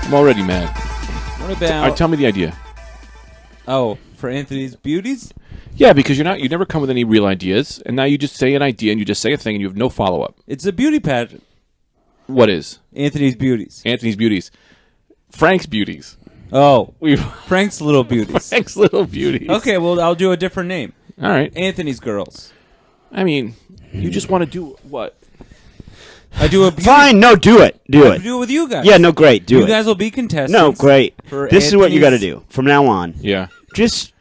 I'm already mad. What about... All right, tell me the idea. Oh, for Anthony's Beauties? Yeah, because you never come with any real ideas, and now you just say an idea and you just say a thing and you have no follow-up. It's a beauty pageant. What is? Anthony's Beauties. Anthony's Beauties. Frank's Beauties. Oh, Frank's Little Beauties. Frank's Little Beauties. Okay, well, I'll do a different name. All right. Anthony's Girls. I mean, you just want to do what? I do a beauty. Fine, no, do it. Do it. Do it with you guys. Yeah, no, great. Do it. You guys will be contestants. No, great. This is what you got to Anthony's- do from now on. Yeah. Just,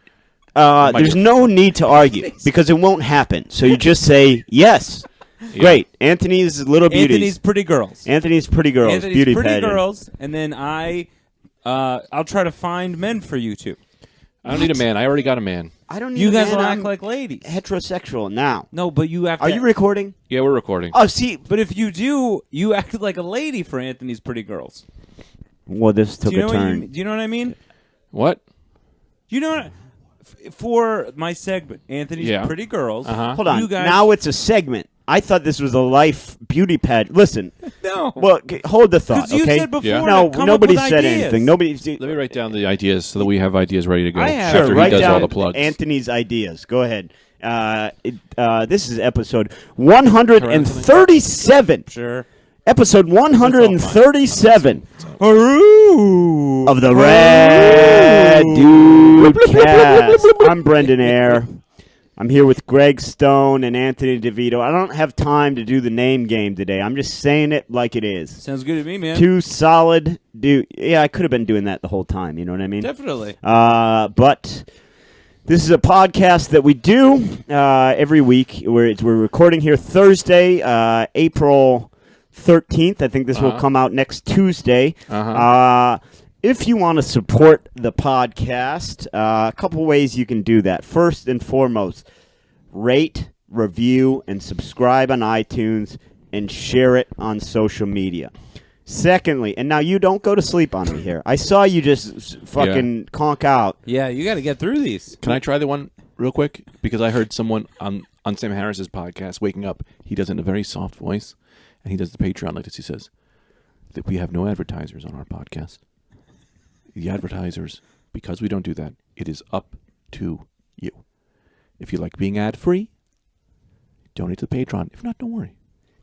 there's no need to argue because it won't happen. So you just say yes. Yeah. Great. Anthony's Little Beauties. Anthony's Pretty Girls. Anthony's Pretty Girls. Anthony's Beauty Pretty pageant. Girls, and then I'll try to find men for you two. I don't need a man. I already got a man. I don't need You a guys man. will I'm act like ladies. heterosexual now. No, but you have to. Are you recording? Yeah, we're recording. Oh, see. But if you do, you act like a lady for Anthony's Pretty Girls. Well, this took Do you know a what turn. do you know what I mean? What? You know what? For my segment, Anthony's Yeah. Pretty Girls. Uh-huh. Hold on. You guys, Now it's a segment. I thought this was a life beauty pageant. Listen. no. Well, hold the thought, 'Cause you okay? said before Yeah. to No, come nobody up with said ideas. anything. Nobody. Let me write down the ideas so that we have ideas ready to go. I have. Sure, After write he does down all the plugs. Anthony's ideas. Go ahead. This is episode 137. Sure. Episode 137 Ooh. of the Rad Dudecast. I'm Brendan Eyre. I'm here with Greg Stone and Anthony DeVito. I don't have time to do the name game today. I'm just saying it like it is. Sounds good to me, man. Two solid dude. Yeah, I could have been doing that the whole time. You know what I mean? Definitely. But this is a podcast that we do every week. We're recording here Thursday, April 13th. I think this will come out next Tuesday. If you want to support the podcast, a couple ways you can do that. First and foremost, rate, review, and subscribe on iTunes and share it on social media. Secondly, and now you don't go to sleep on me here. I saw you just fucking conk out. Yeah, you got to get through these. Can I try the one real quick? Because I heard someone on Sam Harris's podcast, Waking Up, he does it in a very soft voice, and he does the Patreon like this. He says that we have no advertisers on our podcast. The advertisers, because we don't do that, it is up to you. If you like being ad-free, donate to the Patreon. If not, don't worry.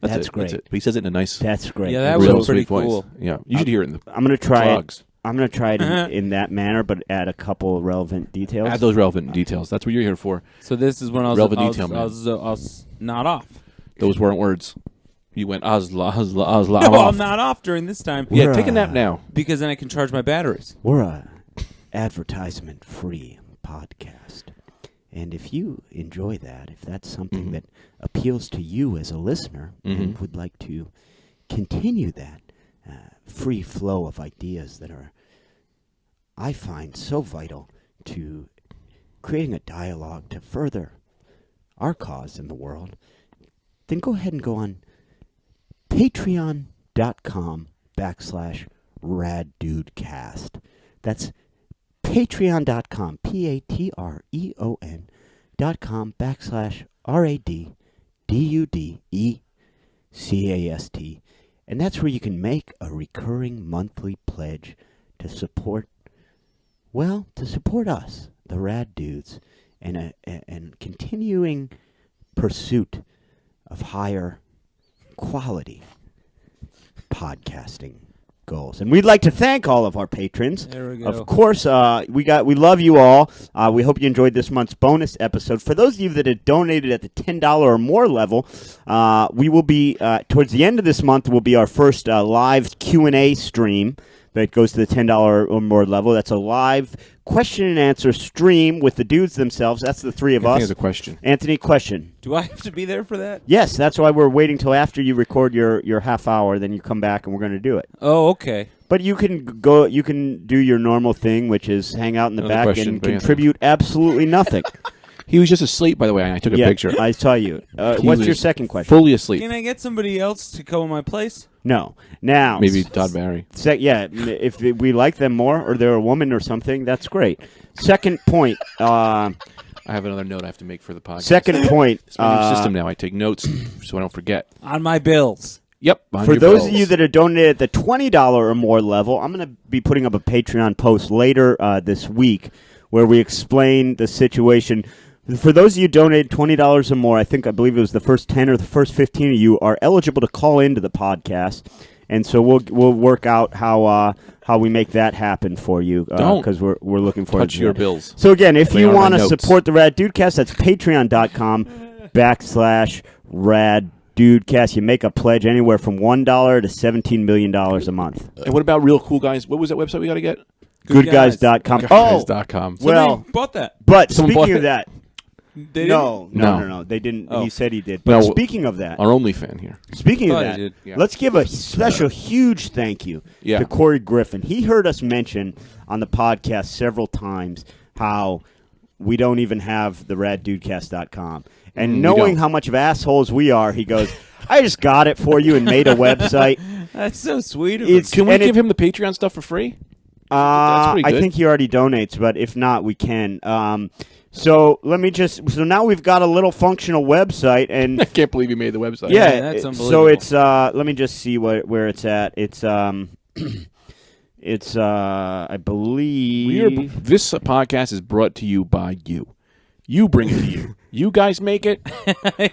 That's it. great. That's it. But he says it in a nice, That's great. Yeah, that real was pretty sweet voice. cool. Yeah, you should hear it in the I'm gonna try plugs. it. I'm gonna try it in that manner, but add a couple of relevant details. Add those relevant details. That's what you're here for. So this is when I was Relevant detail, man. I was not off. Those weren't words. You went Osla. No, off. I'm not off during this time. Yeah, take a nap now. Because then I can charge my batteries. We're a advertisement-free podcast, and if you enjoy that, if that's something that appeals to you as a listener, and would like to continue that free flow of ideas that are, I find, so vital to creating a dialogue to further our cause in the world, then go ahead and go on patreon.com/RadDudecast. That's patreon.com, patreon.com/RadDudecast. And that's where you can make a recurring monthly pledge to support, us, the Rad Dudes, and continuing pursuit of higher quality podcasting goals. And we'd like to thank all of our patrons. There we go. Of course, we love you all. We hope you enjoyed this month's bonus episode. For those of you that have donated at the $10 or more level, we will be towards the end of this month will be our first live Q&A stream that goes to the $10 or more level. That's a live question and answer stream with the dudes themselves. That's the three of I us. think there's a question. Anthony, question. Do I have to be there for that? Yes, that's why we're waiting till after you record your half hour, then you come back and we're going to do it. Oh, okay. But you can go. You can do your normal thing, which is hang out in the Another back question, and bring it contribute absolutely nothing. He was just asleep, by the way. I took a Yeah, picture. I saw you. He What's was your second question? Fully asleep. Can I get somebody else to come in my place? No. Now, Maybe Todd Barry. if we like them more, or they're a woman or something, that's great. Second point. I have another note I have to make for the podcast. Second point. It's my new system now. I take notes so I don't forget. On my bills. Yep. Mind For your those bills. of you that are donated at the $20 or more level, I'm going to be putting up a Patreon post later this week where we explain the situation. For those of you donated $20 or more, I believe it was the first 10 or the first 15 of you are eligible to call into the podcast, and so we'll work out how we make that happen for you because we're looking forward touch to your that. bills. So again, if Lay you on my want to notes. support the Rad Dudecast, that's patreon.com/Rad Dudecast. You make a pledge anywhere from $1 to $17 million a month. And what about Real Cool Guys? What was that website we got to get? Goodguys.com. Goodguys.com. Well, bought that. but Someone speaking bought of that, They no, No. they didn't. Oh. He said he did. But No, speaking of that, Our only fan here. speaking of Thought he that, did. Yeah. let's give a special, huge thank you Yeah. to Corey Griffin. He heard us mention on the podcast several times how we don't even have the raddudecast.com. And we knowing don't. how much of assholes we are, he goes, I just got it for you and made a website. That's so sweet of him. It's Can we and give him the Patreon stuff for free? That's I pretty good. think he already donates, but if not, we can. So now we've got a little functional website, and I can't believe you made the website. yeah, that's so unbelievable. it's let me just see where it's at. It's I believe This podcast is brought to you by you. You bring it to you. You guys make it.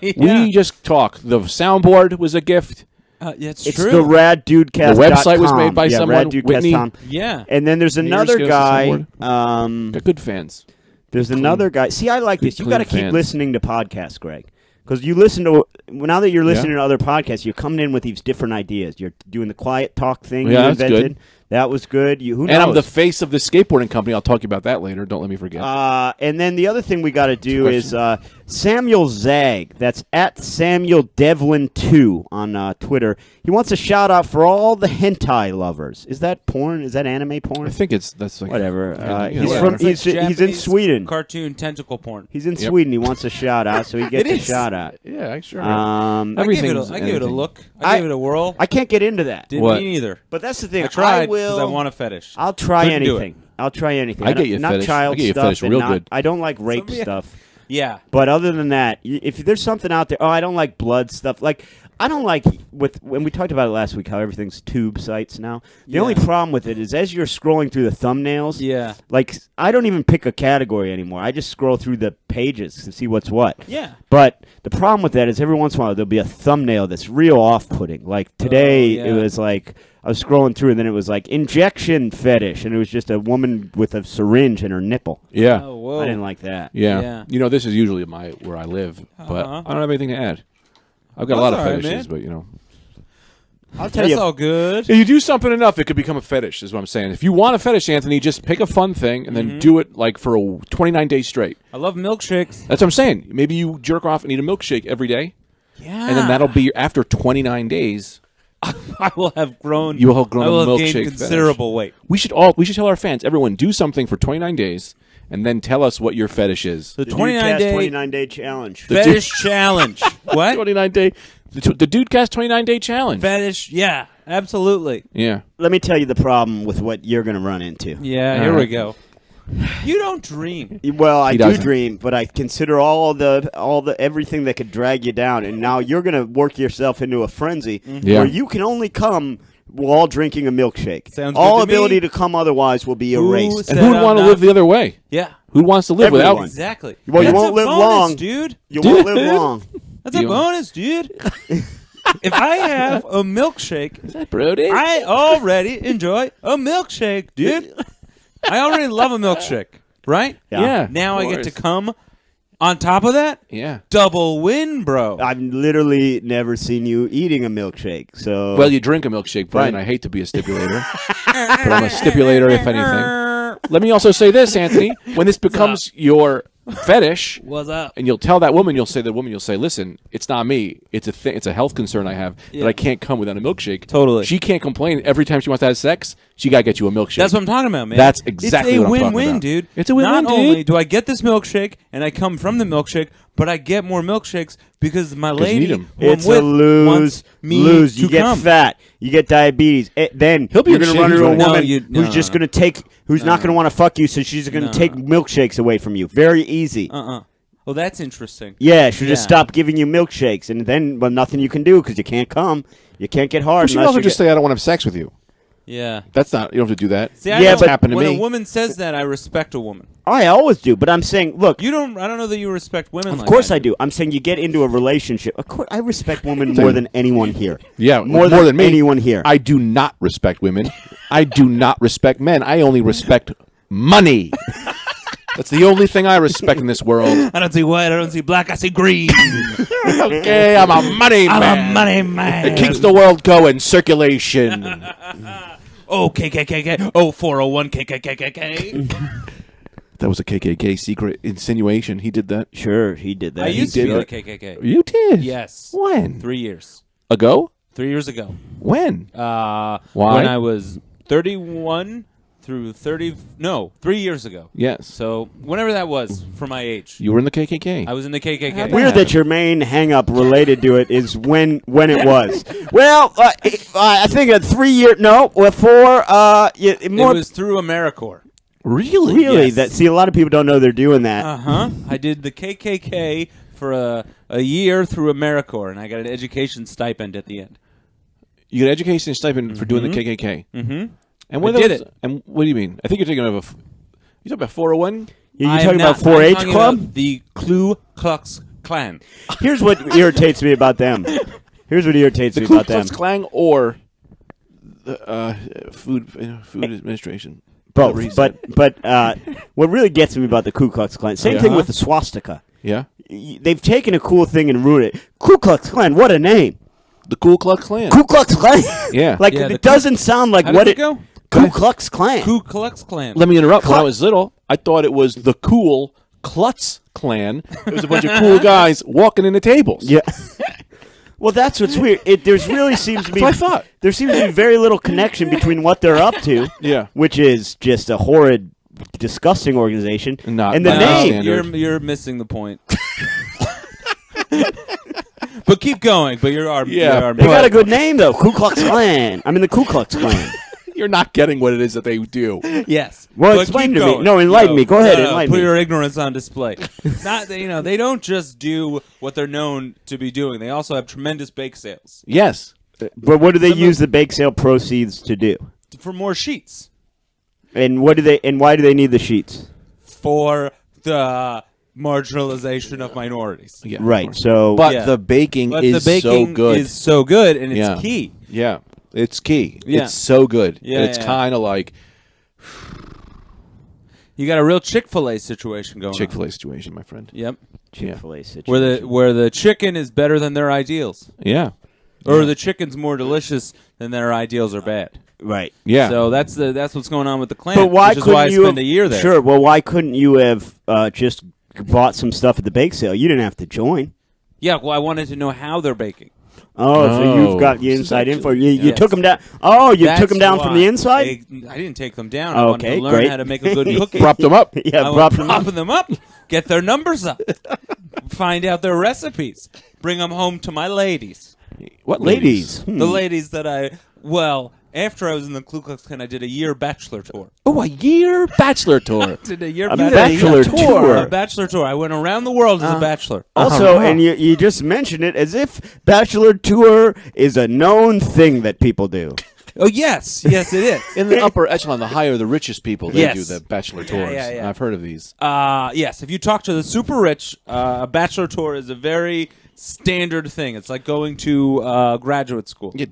Yeah. We just talk. The soundboard was a gift. It's it's true. the raddudecast.com. The website was made by someone, raddudecast.com. Yeah. And then there's another just get us guy. a Got good fans. There's another guy. See, I like this. You got to clean keep fans. listening to podcasts, Greg. Because you listen to now that you're listening to other podcasts, you're coming in with these different ideas. You're doing the quiet talk thing Yeah, you that's invented. good. That was good. Who knows? And I'm the face of the skateboarding company. I'll talk to you about that later. Don't let me forget. And then the other thing we got to do is Samuel Zag. That's at Samuel Devlin2 on Twitter. He wants a shout out for all the hentai lovers. Is that porn? Is that anime porn? I think that's like Whatever. Yeah, He's whatever. from. It's like He's in Japanese Sweden. Cartoon tentacle porn. He's in Yep. Sweden. He wants a shout out, so he gets It a is. shout out. Yeah, I sure. I give Everything's it a anything. look. I give it a whirl. I can't get into that. Didn't What? me neither. But that's the thing. I tried will. because I want a fetish. I'll try Couldn't do anything. I'll try anything. I get you a not fetish. child I get you a stuff. fetish and real not- good. I don't like rape Somebody- stuff. Yeah. But other than that, if there's something out there, I don't like blood stuff. Like I don't like when we talked about it last week how everything's tube sites now. The only problem with it is as you're scrolling through the thumbnails. Yeah. Like I don't even pick a category anymore. I just scroll through the pages to see what's what. Yeah. But the problem with that is every once in a while there'll be a thumbnail that's real off-putting. Like today, Oh, it yeah. was like I was scrolling through, and then it was like injection fetish, and it was just a woman with a syringe in her nipple. Yeah. Oh, whoa. I didn't like that. Yeah. Yeah. You know, this is usually where I live, but Uh-huh. I don't have anything to add. I've got a lot of That's all right, fetishes, man. but you know. I'll tell That's you. all good. If you do something enough, it could become a fetish, is what I'm saying. If you want a fetish, Anthony, just pick a fun thing and then do it like for 29 days straight. I love milkshakes. That's what I'm saying. Maybe you jerk off and eat a milkshake every day, Yeah. and then that'll be after 29 days. I will have grown. You will have grown I will a have milkshake gained considerable weight. We should tell our fans, everyone, do something for 29 days, and then tell us what your fetish is. The The 29 Dudecast day 29-day challenge. fetish challenge. What? 29-day, the Dudecast 29-day challenge. Fetish? Yeah, absolutely. Yeah. Let me tell you the problem with what you're going to run into. Yeah, All here we right. go. You don't dream. Well, I He do doesn't. dream, but I consider all the everything that could drag you down, and now you're going to work yourself into a frenzy Yeah. where you can only come while drinking a milkshake. Sounds all good to ability me. to come otherwise will be Who erased. said And who'd I'm want to not- live the other way? Yeah. Who wants to live Everyone. without? Exactly. Well, you That's won't a live bonus, long. dude. You won't live long. That's a bonus, dude. If I have a milkshake, Is that Brody? I already enjoy a milkshake, dude. I already love a milkshake, right? Yeah. Now of I get to course. come on top of that. Yeah. Double win, bro. I've literally never seen you eating a milkshake. So Well, you drink a milkshake, Brian. Right. I hate to be a stipulator, but I'm a stipulator if anything. Let me also say this, Anthony. When this becomes your fetish, What's up? and you'll tell that woman, you'll say, listen, it's not me. It's a thing. It's a health concern I have Yeah. that I can't come without a milkshake. Totally. She can't complain every time she wants to have sex. She got to get you a milkshake. That's what I'm talking about, man. That's exactly it's a what I'm talking win-win, about. dude. It's a win-win, Not dude. only do I get this milkshake and I come from the milkshake, but I get more milkshakes because my you lady need 'em. who I'm it's with a lose wants me lose. to You get come. fat. You get diabetes. Then He'll be you're in going to shape. run He's into a running. woman No, you- who's no. just going to take, who's not going to want to fuck you, so she's going to No. take milkshakes away from you. Very easy. Oh, that's interesting. Yeah, she'll just Yeah. stop giving you milkshakes, and then nothing you can do because you can't come. You can't get hard. But you can unless also you just get- say, I don't want to have sex with you. Yeah. That's not, you don't have to do that. See, I Yeah, don't- but- happened to when me. a woman says that, I respect a woman. I always do, but I'm saying, look, I don't know that you respect women. of like course that. I do. I'm saying you get into a relationship. Of course, I respect women more than anyone here. Yeah, more than me. anyone here. I do not respect women. I do not respect men. I only respect money. That's the only thing I respect in this world. I don't see white. I don't see black. I see green. Okay, I'm a money man. I'm a money man. It keeps the world going. Circulation. Oh, KKKK. Oh, 401 KKKK. That was a KKK secret insinuation. He did that. Sure, he did that. I used to did be the it. KKK. You did? Yes. When? 3 years. Ago? 3 years ago. When? Why? Why? When I was 31 through 30. No, 3 years ago. Yes. So whenever that was for my age, You were in the KKK. I was in the KKK. How'd Weird that your main hang-up related to it is when it was. Well, I think a 3 year. No, well, 4. It More was through AmeriCorps. Really? really. yes. That see, a lot of people don't know they're doing that. I did the KKK for a year through AmeriCorps, and I got an education stipend at the end. You get an education stipend for doing the KKK. Mm-hmm. And what I did else- it. And what do you mean? I think you're thinking of you talking about 401? You talking about 4-H I'm talking club? about the Ku Klux Klan. Here's what irritates me about them. Here's what irritates The me Ku about them. Klux Klan or the food administration? Both, reason. but what really gets me about the Ku Klux Klan, same thing with the swastika. Yeah. They've taken a cool thing and ruined it. Ku Klux Klan, what a name! The Ku Klux Klan. Ku Klux Klan. Yeah. like Yeah, the it doesn't sound like How what does it. it go? Ku Klux Klan. Ku Klux Klan. Let me interrupt. When I was little, I thought it was the Cool Klutz Klan. It was a bunch of cool guys walking into tables. Yeah. Well, that's what's weird. There's really seems to be. That's what I thought. There seems to be very little connection between what they're up to, Yeah. which is just a horrid, disgusting organization, Not- and the not name. standard. You're missing the point. But keep going. But you are. Yeah, you are They got But- a good name though, Ku Klux Klan. I'm in the Ku Klux Klan. You're not getting what it is that they do. Yes. Well, But explain keep to me. going. No, enlighten me. Go ahead, enlighten Put me. your ignorance on display. Not that, they don't just do what they're known to be doing. They also have tremendous bake sales Yes. But what do they Some use of- the bake sale proceeds to do? for more sheets And what do they? And why do they need the sheets? for the marginalization of minorities. Yeah, of Right. course. So, But Yeah. the baking But is the baking so good. is so good, and it's Yeah. key. Yeah. It's key. Yeah. It's so good. Yeah, And it's yeah. kind of like You got a real Chick-fil-A situation going on. Chick-fil-A situation, my friend. Yep. Chick-fil-A situation. Where the chicken is better than their ideals. Yeah. Or the chicken's more delicious than their ideals are bad. right. Yeah. So that's what's going on with the Klan. But why which is couldn't why I you spend have, a year there. Sure. Well, why couldn't you have just bought some stuff at the bake sale? You didn't have to join. Yeah, well, I wanted to know how they're baking. Oh, so Oh. you've got the This is inside actually- info. You Yes. took them down. Oh, you That's took them down from why the inside. I didn't take them down. I wanted Okay, to learn great. how to make a good cookie. Propped them up. Yeah, I was propped them up. propping them up, get their numbers up, find out their recipes, bring them home to my ladies. What Ladies. The ladies that after I was in the Ku Klux Klan, I did a year bachelor tour. Oh, a year bachelor tour. Did a year A bachelor bachelor tour. A bachelor tour. I went around the world as a bachelor. Also, and you just mentioned it as if bachelor tour is a known thing that people do. Oh yes, yes it is. In the upper echelon, the higher the richest people, they Yes. do the bachelor Yeah, tours. yeah, yeah. I've heard of these. Yes, if you talk to the super rich, a bachelor tour is a very standard thing. It's like going to graduate school. Yeah,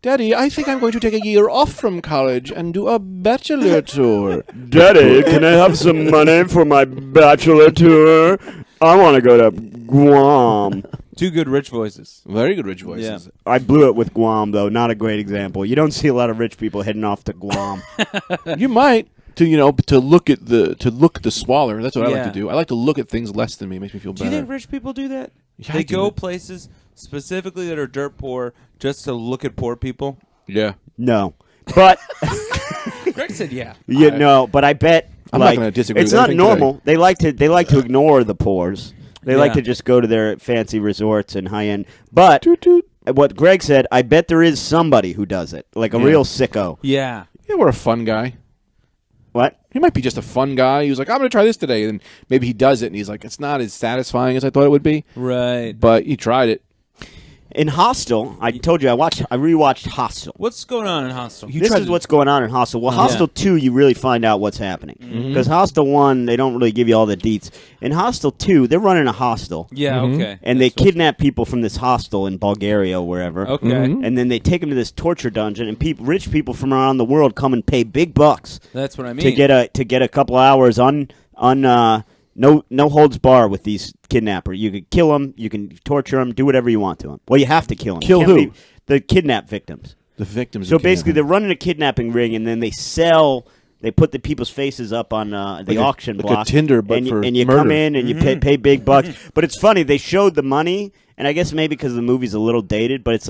Daddy, I think I'm going to take a year off from college and do a bachelor tour. Daddy, can I have some money for my bachelor tour? I want to go to Guam. Two good rich voices. Very good rich voices. I blew it with Guam, though. Not a great example. You don't see a lot of rich people heading off to Guam. You might to look at the smaller. That's what I like Yeah. to do. I like to look at things less than me. It makes me feel Do better. you think rich people do that? Yeah, They I do. go places specifically that are dirt poor just to look at poor people? Yeah. No. But, Greg said yeah. but I bet I'm not gonna disagree it's with not anything normal. They like to ignore the poors. They like Yeah. to just go to their fancy resorts and high end. But what Greg said, I bet there is somebody who does it, like a Yeah. real sicko. Yeah. Yeah, we're a fun guy. What? He might be just a fun guy. He was like, I'm going to try this today. And maybe he does it, and he's like, it's not as satisfying as I thought it would be. Right. But he tried it. In Hostel, I told you I rewatched Hostel. What's going on in Hostel? This is what's going on in Hostel. Well, Hostel 2, you really find out what's happening. Because Hostel 1, they don't really give you all the deets. In Hostel 2, they're running a hostel. Yeah, okay. And they kidnap people from this hostel in Bulgaria or wherever. Okay. And then they take them to this torture dungeon, and rich people from around the world come and pay big bucks. That's what I mean. To get a couple hours no holds bar with these kidnappers. You can kill them, you can torture them, do whatever you want to them. Well, you have to kill them. Kill who? The kidnap victims. The victims. So basically, they're running a kidnapping ring, and then they put the people's faces up on the auction block. Like a Tinder, but and for and you murder. come in and you pay big bucks. But it's funny, they showed the money, and I guess maybe because the movie's a little dated, but it's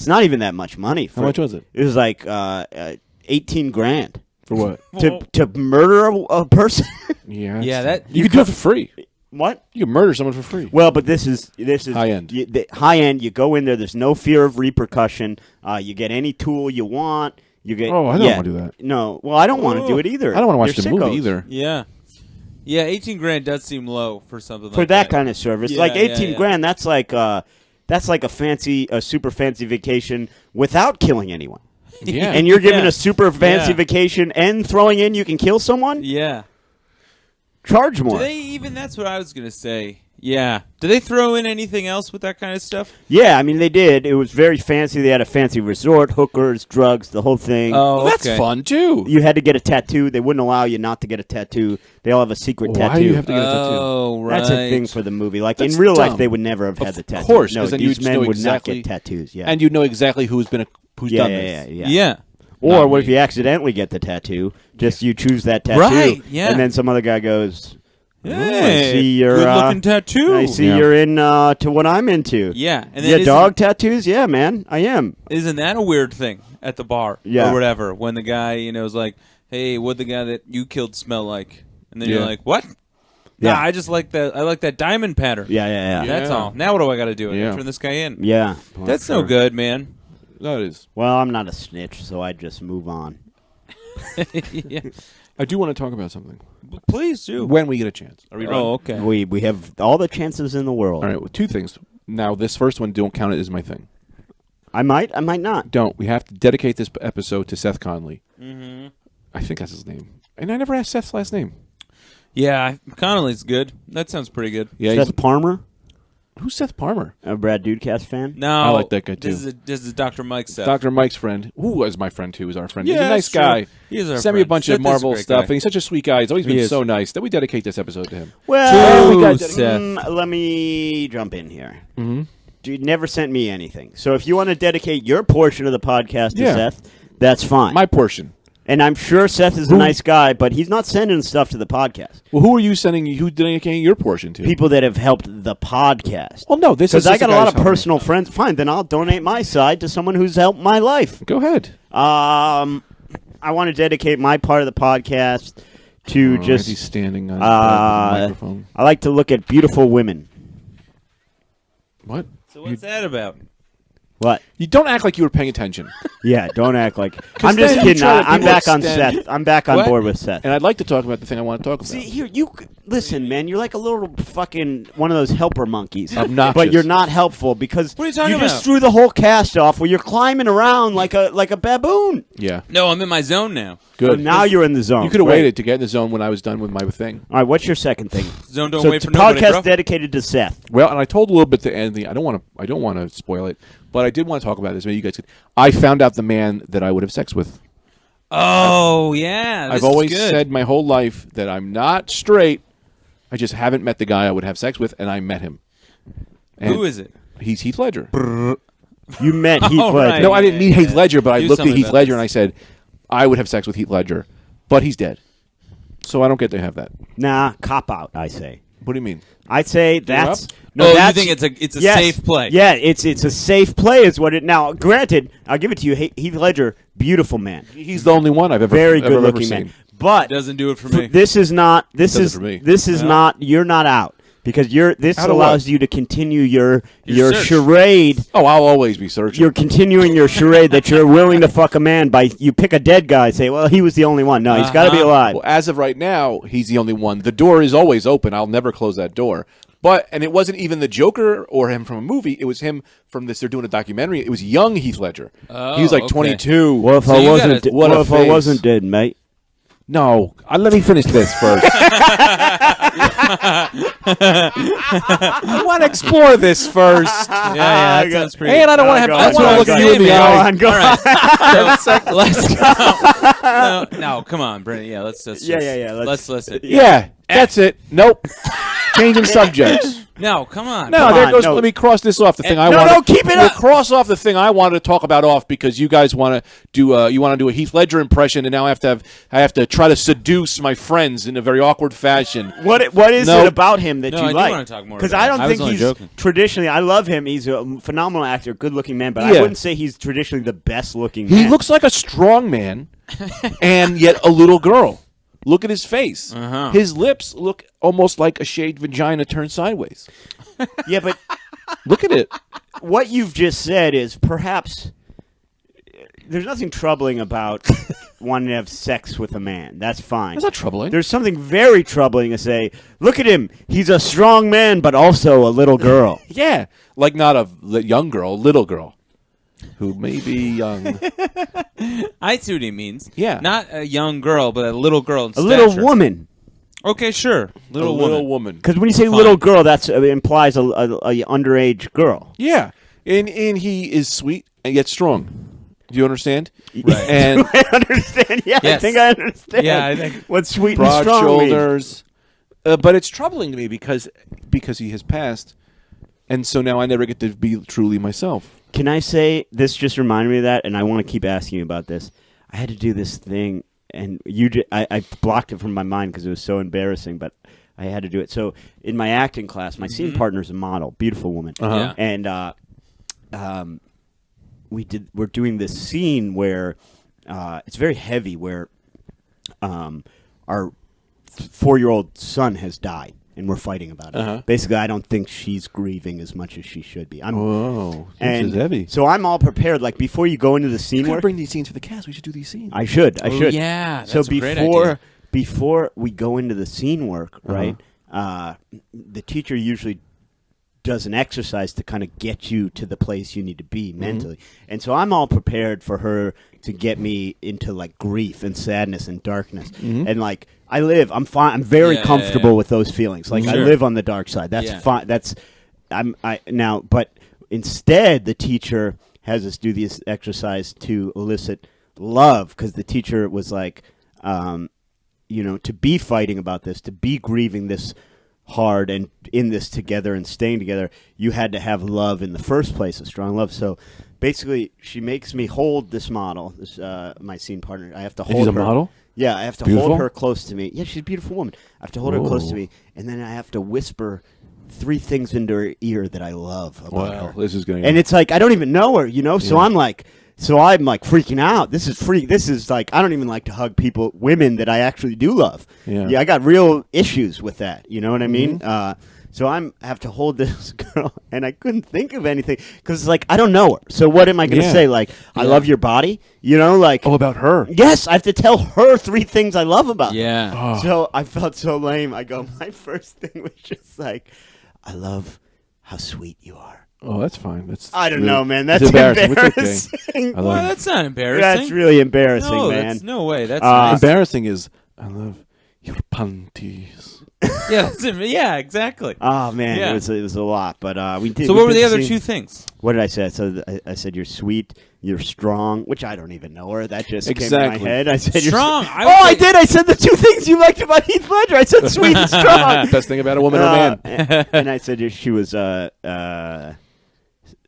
not even that much money. How much was it? It was like $18,000. For what? To murder a person? Yeah. Yeah, you could do it for free. What? You can murder someone for free. Well, but this is high end. High end. You go in there. There's no fear of repercussion. You get any tool you want. You get. Oh, I don't want to do that. No. Well, I don't want to do it either. I don't want to watch They're the movie sickos. either. Yeah. Yeah, $18,000 does seem low for something For like that kind of service. Yeah, like yeah, $18,000. That's like a super fancy vacation without killing anyone. Yeah. And you're giving Yeah. a super fancy Yeah. vacation and throwing in you can kill someone? Yeah. Charge more. That's what I was going to say. Yeah. Do they throw in anything else with that kind of stuff? Yeah, I mean, they did. It was very fancy. They had a fancy resort, hookers, drugs, the whole thing. Oh, Well, that's okay. fun, too. You had to get a tattoo. They wouldn't allow you not to get a tattoo. They all have a secret tattoo. Why do you have to get a tattoo? Oh, right. That's a thing for the movie. Like That's in real life, dumb. they would never have had the Of tattoo. course, no, 'cause then these you'd men know would exactly- not get tattoos. Yeah, And you know exactly who's done this. Yeah. Or Not what if me. you accidentally get the tattoo? Just you choose that tattoo, Right, yeah. and then some other guy goes, Hey, I see you're good-looking tattoo. I see Yeah. you're in to what I'm into. Yeah. And then Yeah, isn't- dog tattoos? Yeah, man, I am. Isn't that a weird thing at the bar? Yeah. Or whatever. When the guy, is like, hey, what'd the guy that you killed smell like? And then you're Yeah. like, what? Yeah. Nah, I just like that. I like that diamond pattern. Yeah. That's Yeah. all. Now what do I got to do? I Yeah. gotta turn this guy in. Yeah. That's no good, man. That is. Well, I'm not a snitch, so I just move on. Yeah. I do want to talk about something. Please do. When we get a chance. Are we Oh, okay. We have all the chances in the world. All right, well, two things. Now, this first one, don't count it as my thing. I might not. Don't. We have to dedicate this episode to Seth Conley. Mm-hmm. I think that's his name. And I never asked Seth's last name. Yeah, Connolly's good. That sounds pretty good. Yeah, he's- Seth Palmer, who's Seth Palmer? a Brad Dudecast fan. No, I like that guy, too. This is Dr. Mike Seth. Dr. Mike's friend. Who is my friend, too, is our friend. Yeah, He's a nice that's true. guy. He is our Sent me a friend. bunch Seth of is a Marvel great stuff, guy. and he's such a sweet guy. He's always He been is. so nice that we dedicate this episode to him. Well, Ooh, we got, Seth. let me jump in here. Mm-hmm. You never sent me anything, so if you want to dedicate your portion of the podcast to Yeah. Seth, that's fine. My portion. And I'm sure Seth is a nice guy, but he's not sending stuff to the podcast. Well, who are you sending? Who dedicating your portion to? People that have helped the podcast. Well, no, this is Because I just got a guy lot who's of helping me. personal friends. Fine, then I'll donate my side to someone who's helped my life. Go ahead. I want to dedicate my part of the podcast to just. He's standing on the microphone. I like to look at beautiful women. What? So what's that about? What? You don't act like you were paying attention. Yeah, don't act like. I'm just then you kidding. try to I'm people back on extend- Seth. I'm back on What? board with Seth. And I'd like to talk about the thing I want to talk about. See, here, you listen, man. You're like a little fucking one of those helper monkeys. Obnoxious. But you're not helpful because What are you talking just about? threw the whole cast off where you're climbing around like a baboon. Yeah. No, I'm in my zone now. Good. So now you're in the zone. You could have Great. waited to get in the zone when I was done with my thing. All right, what's your second thing? Zone don't So wait it's for a nobody, podcast bro. dedicated to Seth. Well, and I told a little bit to Anthony. I don't want to spoil it, but I did want to talk about this. Maybe you guys could. I found out the man that I would have sex with. Oh, yeah. This I've always is good. said my whole life that I'm not straight. I just haven't met the guy I would have sex with, and I met him. And Who is it? He's Heath Ledger. You met Heath All Ledger. right. No, I didn't meet Heath Ledger, but I Do looked at something Heath about Ledger this. and I said, I would have sex with Heath Ledger, but he's dead. So I don't get to have that. Nah, cop out. I say. What do you mean? I'd say that's. up? No, you that's, think it's a yes. safe play? Yeah, it's a safe play. Is what it. Now, granted, I'll give it to you. Heath Ledger, beautiful man, He's the only one I've ever very ever, good ever looking seen. man. But Doesn't do it for me. this is not. This Does it is for me. this is Yeah. not. You're not out Because this Out of allows what? you to continue your search. charade. Oh, I'll always be searching. You're continuing your charade that you're willing to fuck a man by you pick a dead guy and say, well, he was the only one. No, he's got to be alive. Well, as of right now, he's the only one. The door is always open. I'll never close that door. And it wasn't even the Joker or him from a movie. It was him from this. They're doing a documentary. It was young Heath Ledger. He was like okay. 22. What if So I you wasn't? gotta- What what a if I face. wasn't dead, mate? No, let me finish this first. I want to explore this first. Yeah, that sounds pretty. And I don't want to have. go I on, want to look go at on, you in the go eye. on, go All on. right. So, let's go. No, come on, Brennan. Yeah, let's just. Yeah. Let's listen. Yeah, that's it. Nope. Changing subjects. No, come on. No, Come there on, goes. no. Let me cross this off. The thing I no, want. no, keep it we'll up. cross off the thing I wanted to talk about off because you guys want to do. You want to do a Heath Ledger impression, and now I have to try to seduce my friends in a very awkward fashion. What is No. it about him that No, you I do like? wanna talk more Because about I it. don't I was think only he's joking. traditionally. I love him. He's a phenomenal actor, good-looking man. But I Yeah. wouldn't say he's traditionally the best-looking. He man. looks like a strong man, and yet a little girl. Look at his face. Uh-huh. His lips look almost like a shaved vagina turned sideways. Yeah, but Look at it. what you've just said is perhaps there's nothing troubling about wanting to have sex with a man. That's fine. That's not troubling. There's something very troubling to say, look at him. He's a strong man, but also a little girl. Yeah, like not a young girl, a little girl, who may be young. I see what he means. Yeah. Not a young girl, but a little girl in A little stature. woman. Okay, sure. Little woman. Because when you say Fine. little girl, that implies a underage girl. Yeah, and he is sweet and yet strong. Do you understand? Right. And I understand. Yeah, I Yes. think I understand. Yeah, I think- what sweet and broad strong means. shoulders. But it's troubling to me because he has passed, and so now I never get to be truly myself. Can I say this? Just reminded me of that, and I want to keep asking you about this. I had to do this thing, and I blocked it from my mind because it was so embarrassing, but I had to do it. So in my acting class, my scene partner's a model, beautiful woman, Uh-huh. Yeah. and we're doing this scene where it's very heavy, where our 4-year-old son has died. And we're fighting about it. Uh-huh. Basically, I don't think she's grieving as much as she should be. Whoa, this And is heavy. so I'm all prepared. Like before you go into the scene We're work, bring these scenes for the cast. We should do these scenes. I should. Yeah, So that's a great before idea. before we go into the scene work, right? The teacher usually does an exercise to kind of get you to the place you need to be mentally. And so I'm all prepared for her to get me into like grief and sadness and darkness. And like I'm fine. I'm very Yeah, comfortable yeah. with those feelings. Like I Sure. live on the dark side. That's Yeah. fine. But instead the teacher has us do this exercise to elicit love because the teacher was like, to be fighting about this, to be grieving this hard and in this together and staying together, you had to have love in the first place, a strong love. So basically, she makes me hold this model, this my scene partner. I have to hold She's a her. model? Yeah, I have to Beautiful? hold her close to me. Yeah, she's a beautiful woman. I have to hold her close to Whoa. me, and then I have to whisper 3 things into her ear that I love about Wow, her. this is going. And it's like I don't even know her, So I'm like freaking out. This is like I don't even like to hug women that I actually do love. Yeah. I got real issues with that. You know what I mean? So I have to hold this girl, and I couldn't think of anything because it's like I don't know her. So what am I going to Yeah. say? Like I love your body, like about her. yes, I have to tell her 3 things I love about her. Yeah. Oh. So I felt so lame. I go, my first thing was just like, I love how sweet you are. Oh, that's fine. That's I don't really- know, man. it's That's embarrassing. It's okay. embarrassing. I love Well, it. that's not embarrassing. That's really embarrassing, no, man. That's, no way. That's nice. Embarrassing is I love your panties. Yeah, exactly. Oh man, Yeah. it was a lot, but we did. So we what were did the other see- 2 things? What did I say? So I said you're sweet, you're strong, which I don't even know her. That just came to Exactly. my head. I said you're Strong. I did. I said the 2 things you liked about Heath Ledger. I said sweet and strong. Best thing about a woman or man. and I said she was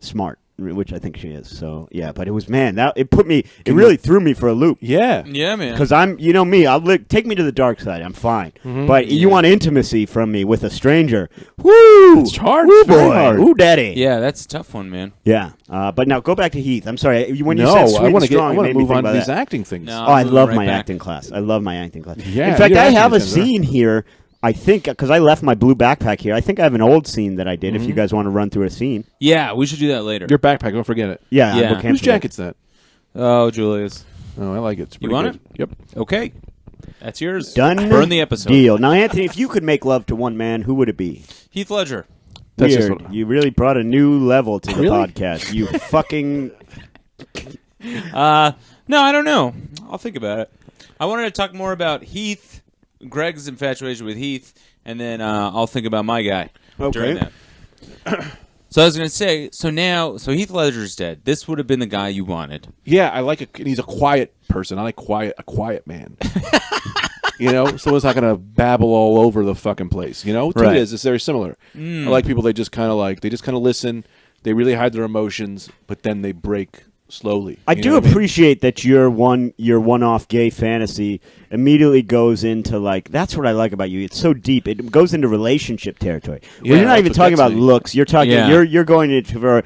smart, which I think she is. So yeah, but it was it really threw me for a loop. Yeah. Yeah, man. Because I'm, me, take me to the dark side. I'm fine. Mm-hmm. But you want intimacy from me with a stranger. Woo! It's hard. Woo, It's very boy. hard. Ooh, daddy. Yeah, that's a tough one, man. Yeah. But now go back to Heath. I'm sorry. When you No, said sweet I and want to strong, I it want made to me move think on to about these that. acting things. No. Oh, I moving love right my back. acting class. I love my acting class. Yeah, In fact, your I acting have a is better. scene here I think, because I left my blue backpack here, I think I have an old scene that I did, if you guys want to run through a scene. Yeah, we should do that later. Your backpack, don't forget it. Yeah. Yeah. we'll Whose cancel jacket's that? Oh, Julius. Oh, I like it. It's You pretty want good. it? Yep. Okay. That's yours. Done. Burn the episode. Deal. Now, Anthony, if you could make love to one man, who would it be? Heath Ledger. That's just Weird. what- You really brought a new level to the Really? podcast. You fucking... No, I don't know. I'll think about it. I wanted to talk more about Heath, Greg's infatuation with Heath, and then I'll think about my guy during Okay. that. So I was going to say, so Heath Ledger's dead. This would have been the guy you wanted. Yeah, I like he's a quiet person. I like a quiet man. Someone's not going to babble all over the fucking place. Right. It's very similar. I like people they just kind of listen. They really hide their emotions, but then they break slowly. I You do know what I mean? appreciate that your one-off gay fantasy immediately goes into that's what I like about you. It's so deep. It goes into relationship territory. Yeah, You're not that's even what talking gets about me. looks. You're talking. Yeah. You're going into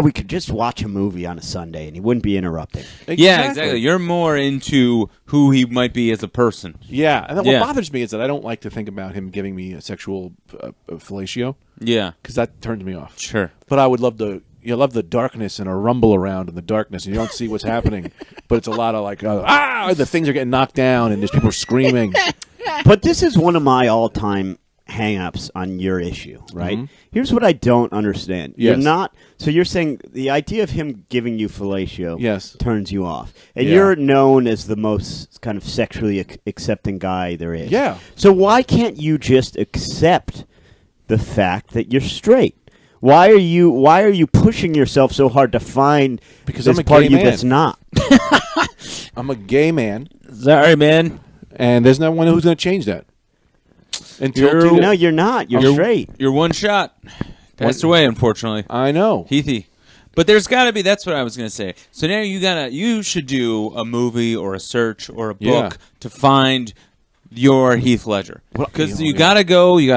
we could just watch a movie on a Sunday and he wouldn't be interrupting. Yeah, exactly. You're more into who he might be as a person. Yeah, and then what Yeah. bothers me is that I don't like to think about him giving me a sexual fellatio Yeah, because that turns me off. sure. But I would love you love the darkness and a rumble around in the darkness, and you don't see what's happening. But it's a lot of the things are getting knocked down, and there's people screaming. But this is one of my all-time hang-ups on your issue, right? Here's what I don't understand. Yes. So you're saying the idea of him giving you fellatio Yes. turns you off. And Yeah. you're known as the most kind of sexually accepting guy there is. Yeah. So why can't you just accept the fact that you're straight? Why are you pushing yourself so hard to find Because this I'm a part gay of you man. that's not? I'm a gay man, Sorry, man. and there's no one who's going to change that. Until No, you're not. You're straight. You're one shot. Passed away, unfortunately. I know. Heathy. But there's got to be. That's what I was going to say. So now you should do a movie or a search or a book Yeah. to find your Heath Ledger. Well, Because you you know, got to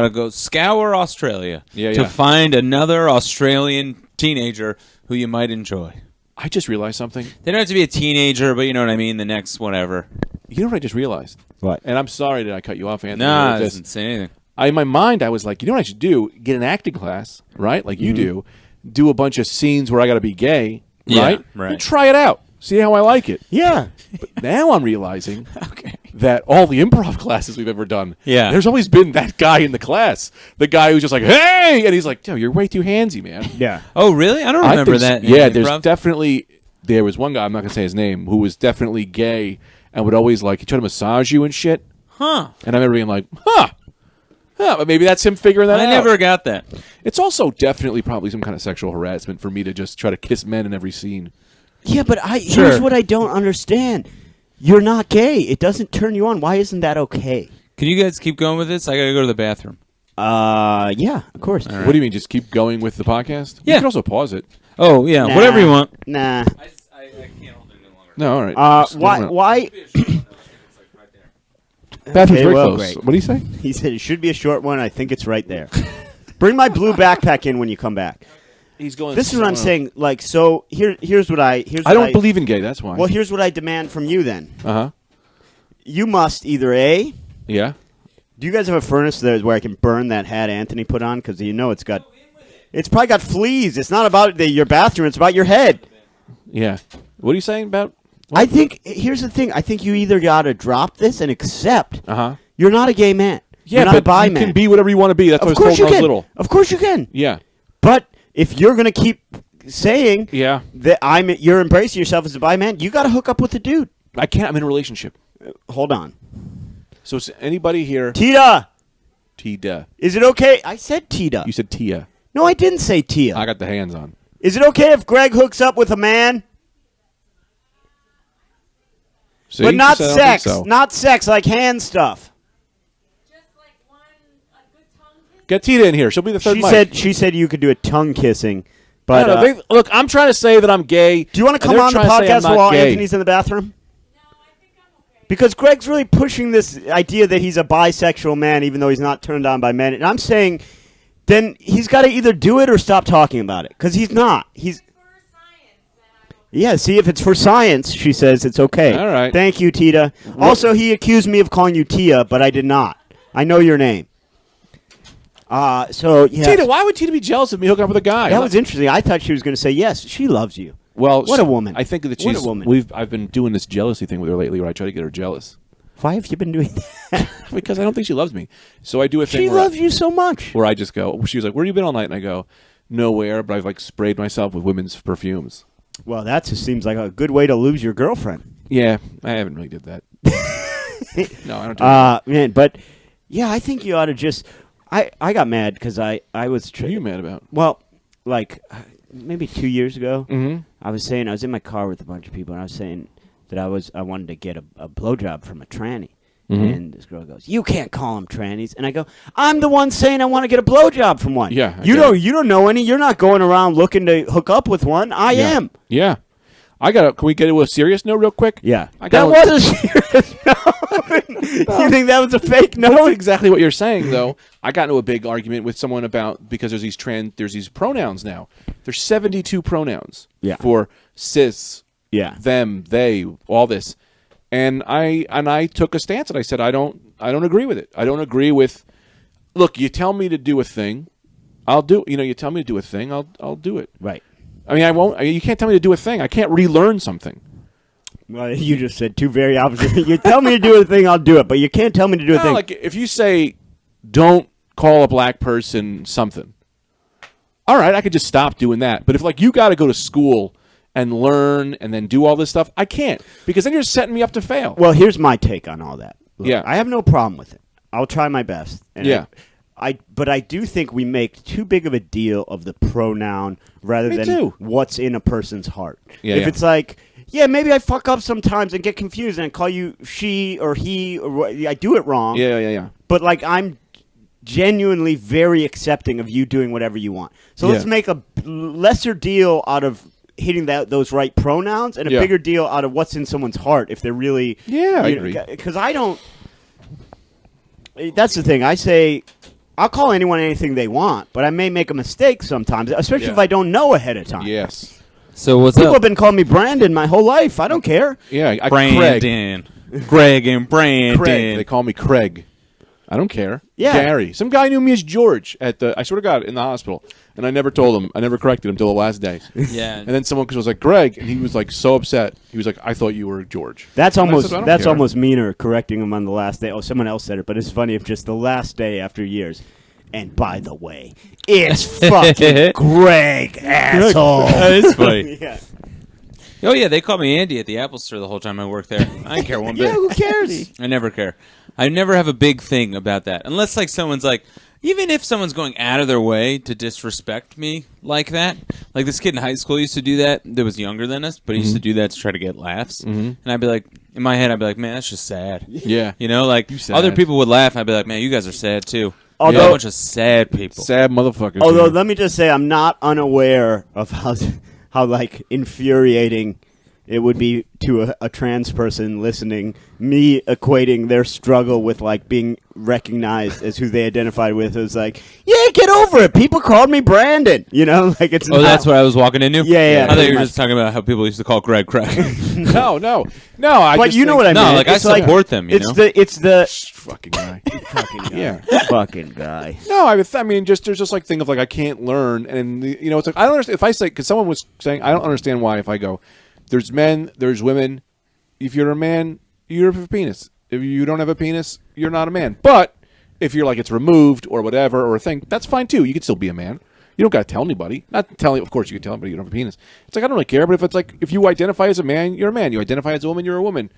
go scour Australia Yeah, to yeah. find another Australian teenager who you might enjoy. I just realized something. They don't have to be a teenager, but you know what I mean. The next whatever. You know what I just realized? What? And I'm sorry that I cut you off, Anthony. Nah, with it this. doesn't say anything. In my mind, I was like, you know what I should do? Get an acting class, right? Like you do a bunch of scenes where I got to be gay, Yeah, right? right. And try it out. See how I like it. Yeah. But now I'm realizing Okay. that all the improv classes we've ever done, Yeah. there's always been that guy in the class. The guy who's just like, hey! And he's like, yo, you're way too handsy, man. Yeah. Oh, really? I don't I remember think that. in Yeah, improv. there's definitely, there was one guy, I'm not going to say his name, who was definitely gay and would always he tried to massage you and shit. Huh. And I remember being like, but maybe that's him figuring that I out. never got that. It's also definitely probably some kind of sexual harassment for me to just try to kiss men in every scene. Yeah, but Sure. here's what I don't understand. You're not gay. It doesn't turn you on. Why isn't that okay? Can you guys keep going with this? I got to go to the bathroom. Yeah, of course. What do you mean, just keep going with the podcast? Yeah. You can also pause it. Oh, yeah. Nah. Whatever you want. Nah. I can't hold it any longer. No, all right. Just Why? go on. Why? Bathroom's Okay, very well, close. great. What do you say? He said it should be a short one. I think it's right there. Bring my blue backpack in when you come back. He's going. This is what I'm saying. So here's what I I don't believe in gay. That's why. Well, here's what I demand from you. Then Uh-huh. you must either A. Yeah. Do you guys have a furnace there where I can burn that hat Anthony put on? Because it's probably got fleas. It's not about your bathroom. It's about your head. Yeah. What are you saying about? I think here's the thing. I think you either got to drop this and accept Uh-huh. you're not a gay man. Yeah, you're not but a bi you man. can be whatever you want to be. That's what I Of was course told you when I was can. little. Of course you can. Yeah. But if you're gonna keep saying Yeah. that you're embracing yourself as a bi man, you got to hook up with the dude. I can't. I'm in a relationship. Hold on, So is anybody here? Tita. Tia. Is it okay? I said Tita. You said Tia. No, I didn't say Tia. I got the hands on. Is it okay if Greg hooks up with a man? See? But not She said, I don't think sex. so. Not sex, like hand stuff. Just like a good tongue kiss. Get Tita in here. She'll be the third mic. She said you could do a tongue kissing. But No, look, I'm trying to say that I'm gay. do you want to come on the podcast while Anthony's in the bathroom? No, I think I'm okay. Because Greg's really pushing this idea that he's a bisexual man, even though he's not turned on by men. And I'm saying, then he's got to either do it or stop talking about it. Because he's not. He's For science, then I'm Yeah, see, if it's for science, she says it's okay. All right. Thank you, Tita. Also, he accused me of calling you Tia, but I did not. I know your name. So yeah. Tina, why would Tina be jealous of me hooking up with a guy? That was interesting. I thought she was going to say yes. She loves you. Well, what a woman. I think that What she's. a woman. I've been doing this jealousy thing with her lately, where I try to get her jealous Why have you been doing that? because I don't think she loves me. So I do a thing. She where loves you so much. Where I just go. She was like, "Where you been all night?" And I go, "Nowhere." But I've like sprayed myself with women's perfumes. Well, that just seems like a good way to lose your girlfriend. Yeah, I haven't really did that. No, I don't do that. Man, but yeah, I think you ought to just. I got mad because I was. What are you mad about? Well, like maybe 2 years ago, Mm-hmm. I was saying I was in my car with a bunch of people, and I was saying that I wanted to get a blowjob from a tranny. Mm-hmm. And this girl goes, "You can't call them trannies." And I go, "I'm the one saying I want to get a blowjob from one." Yeah, I you get don't. it. You don't know any. You're not going around looking to hook up with one. I am. Yeah. Can we get to a serious note real quick? Yeah. I That got- was a serious note. You think that was a fake No, note? exactly what you're saying, though. I got into a big argument with someone about because there's these pronouns now. There's 72 pronouns for cis, them, they, all this, and I took a stance and I said I don't agree with it. I don't agree with. Look, you tell me to do a thing, I'll do. You tell me to do a thing, I'll do it. Right. I mean, I won't. You can't tell me to do a thing. I can't relearn something. Well, you just said two very opposite. You tell me to do a thing, I'll do it, but you can't tell me to do a thing. Like if you say, "Don't call a black person something," all right, I could just stop doing that. But if like you got to go to school and learn and then do all this stuff, I can't because then you're setting me up to fail. Well, here's my take on all that. Look, Yeah. I have no problem with it. I'll try my best. And Yeah. but I do think we make too big of a deal of the pronoun rather Me than too. what's in a person's heart. Yeah, if yeah. it's like, yeah, maybe I fuck up sometimes and get confused and I call you she or he or I do it wrong. Yeah. But like I'm genuinely very accepting of you doing whatever you want. So Yeah. let's make a lesser deal out of hitting those right pronouns and a Yeah. bigger deal out of what's in someone's heart if they're really I agree. because I don't. That's the thing. I say I'll call anyone anything they want, but I may make a mistake sometimes, especially Yeah. if I don't know ahead of time. Yes. So what's People up, have been calling me Brandon my whole life. I don't care. Yeah. Craig. Brandon? Greg and Brandon. Craig. They call me Craig. I don't care. Yeah. Gary. Some guy knew me as George at I swear to God, in the hospital. And I never told him. I never corrected him till the last day. Yeah. And then someone was like, Greg. And he was like so upset. He was like, I thought you were George. That's And I almost said, "I don't that's care." almost meaner correcting him on the last day. Oh, someone else said it, but it's funny if just the last day after years. And by the way, it's fucking Greg, asshole. That is funny. Yeah. Oh yeah, they call me Andy at the Apple Store the whole time I work there. I don't care one bit. Yeah, who cares? I never care. I never have a big thing about that. Unless like someone's like, even if someone's going out of their way to disrespect me like that. Like this kid in high school used to do that was younger than us, but he used to do that to try to get laughs. And I'd be like, in my head, I'd be like, man, that's just sad. Yeah. You know, like sad. other people would laugh. I'd be like, man, you guys are sad too. Although- You're a bunch of sad people. Sad motherfuckers. Although, dude. let me just say, I'm not unaware of how like infuriating it would be to a trans person listening, me equating their struggle with like being recognized as who they identified with. It was like, yeah, get over it. People called me Brandon. You know, like it's. Oh, not, that's what I was walking into? Yeah, I thought pretty you were much. just talking about how people used to call Greg Craig. No. I But just you know think- what I No, mean. like, I support them, you know? It's the Fucking guy. fucking guy. Yeah. Fucking guy. No, I mean, just there's just like thing of like I can't learn, and it's like I don't understand if I say because someone was saying I don't understand why if I go, there's men, there's women. If you're a man, you have a penis. If you don't have a penis, you're not a man. But if you're like it's removed or whatever or a thing, that's fine too. You can still be a man. You don't got to tell anybody. Not telling. Of course, you can tell anybody you don't have a penis. It's like I don't really care. But if it's like if you identify as a man, you're a man. You identify as a woman, you're a woman.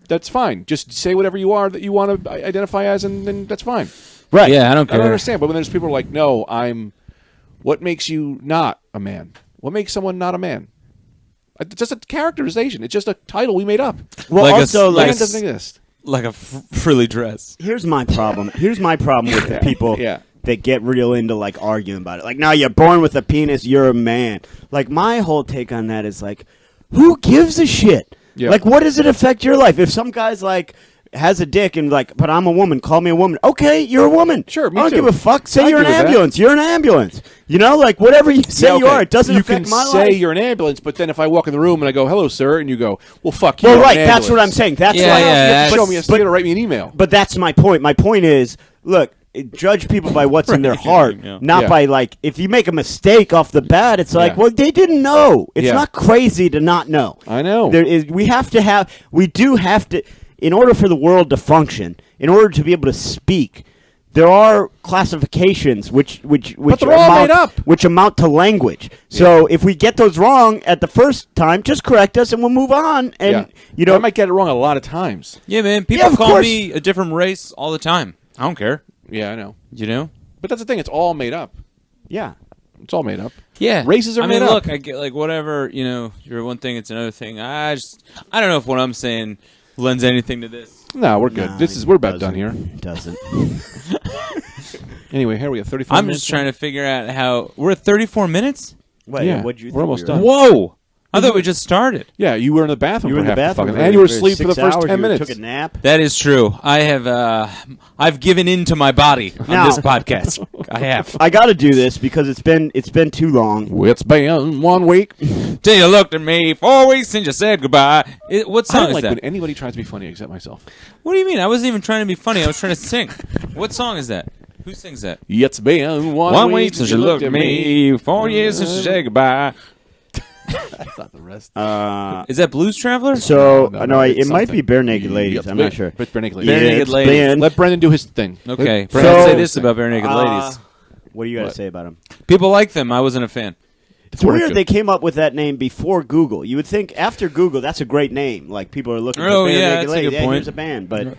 That's fine. Just say whatever you are that you want to identify as, and then that's fine. Right. Yeah, I don't I care. don't understand. But when there's people like, no, what makes you not a man? What makes someone not a man? It's just a characterization. It's just a title we made up. Well, Like a also, s- like, Man doesn't exist. Like a frilly dress. here's my problem. Here's my problem with the people Yeah. that get real into like arguing about it. Like, now you're born with a penis, you're a man. Like, my whole take on that is like, who gives a shit? Yeah. Like, what does it affect your life? If some guy's like, has a dick and like, but I'm a woman. Call me a woman. Okay, you're a woman. Sure, me I don't too. give a fuck. Say I you're an agree with that. ambulance. You're an ambulance. You know, like whatever you say Yeah, you okay. are, it doesn't you affect can my say life. you're an ambulance, but then if I walk in the room and I go, "Hello, sir," and you go, "Well, fuck you," Well, I'm right. an That's what I'm ambulance. saying. That's Yeah, why yeah, You have to that's- show me a sticker or write me an email. But that's my point. My point is, look, judge people by what's in their heart, Yeah. not Yeah. by like if you make a mistake off the bat. It's like, Yeah. well, they didn't know. It's Yeah. not crazy to not know. I know. We do have to, in order for the world to function, in order to be able to speak. There are classifications which they're all amount, made up. which amount to language. So if we get those wrong at the first time, just correct us and we'll move on. And you know, I might get it wrong a lot of times. Yeah, man. People of call course. me a different race all the time. I don't care. Yeah, I know. You know? But that's the thing. It's all made up. yeah. It's all made up. Yeah. Races are I mean, made up. look, I get like whatever, you know, you're one thing, it's another thing. I don't know if what I'm saying lends anything to this. No, we're good. Nah, We're it about done doesn't. here. It doesn't. Anyway, here we have 34 I'm minutes. just trying to figure out how we're at 34 minutes? Wait, Yeah, what'd you think we're almost we done. Whoa. I thought we just started. Yeah, you were in the bathroom You were for in the half bathroom, fucking, and you were asleep for the 6 first hours, 10 you minutes. Took a nap. That is true. I've given in to my body on Now- this podcast. I have. I got to do this because it's been too long. It's been 1 week. Till you looked at me 4 weeks since you said goodbye. What I song don't is like that? when anybody tries to be funny except myself. What do you mean? I wasn't even trying to be funny. I was trying to sing. What song is that? Who sings that? It's been 1 week since you looked at me. 4 years since you said goodbye. That's not the rest. Is that Blues Traveler? So No, it it's might something. be Bare Naked Ladies. I'm not sure. But Bare Naked Bare Ladies. Naked it's Ladies. been- Let Brendan do his thing. Okay. Let But Brendan I'll do say his this about Bare Naked Ladies. What do you got to What? say about them? People like them. I wasn't a fan. It's weird good. they came up with that name before Google. You would think after Google, that's a great name. Like people are looking Oh, for Bare yeah, Naked that's a Ladies. good Yeah, point. here's a band, but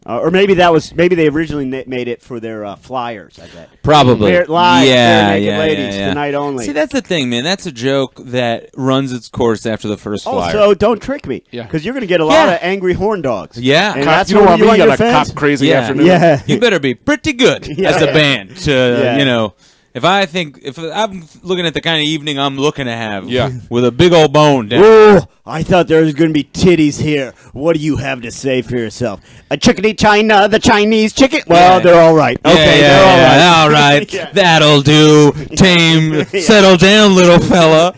or maybe they originally made it for their flyers. I bet. Probably. Bare, live, yeah, Bare Naked yeah, Ladies yeah. tonight only. See, that's the thing, man. That's a joke that runs its course after the first flyer. Also, don't trick me. Yeah. Because you're going to get a lot Yeah. of angry horn dogs. Yeah. And Cop- that's you know what what you I want mean? your You got a fans. cop crazy Yeah. afternoon. Yeah. You better be pretty good Yeah. as a band to, Yeah. you know. If I'm looking at the kind of evening I'm looking to have, Yeah. with a big old bone down. Oh, I thought there was going to be titties here. What do you have to say for yourself? A chickadee China, the Chinese chicken? Well, Yeah. they're all right. Okay, yeah, they're all right. yeah, all right. Yeah. That'll do. Tame, settle down, little fella.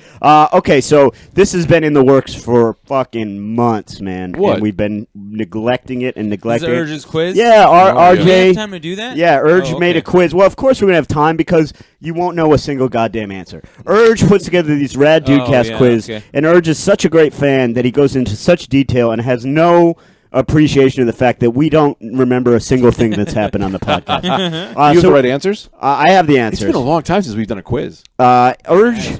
Okay, so this has been in the works for fucking months, man. What? And we've been neglecting it and Is neglecting it it. Urge's quiz? Yeah, Oh, Do we RJ. have time to do that? Yeah, Urge Oh, made a okay. quiz. Well, of course we're gonna have time because you won't know a single goddamn answer. Urge puts together these Rad Dudecast yeah, quiz, okay. and Urge is such a great fan that he goes into such detail and has no appreciation of the fact that we don't remember a single thing that's happened on the podcast. You have the right answers? I have the It's answers. been a long time since we've done a quiz. Urge.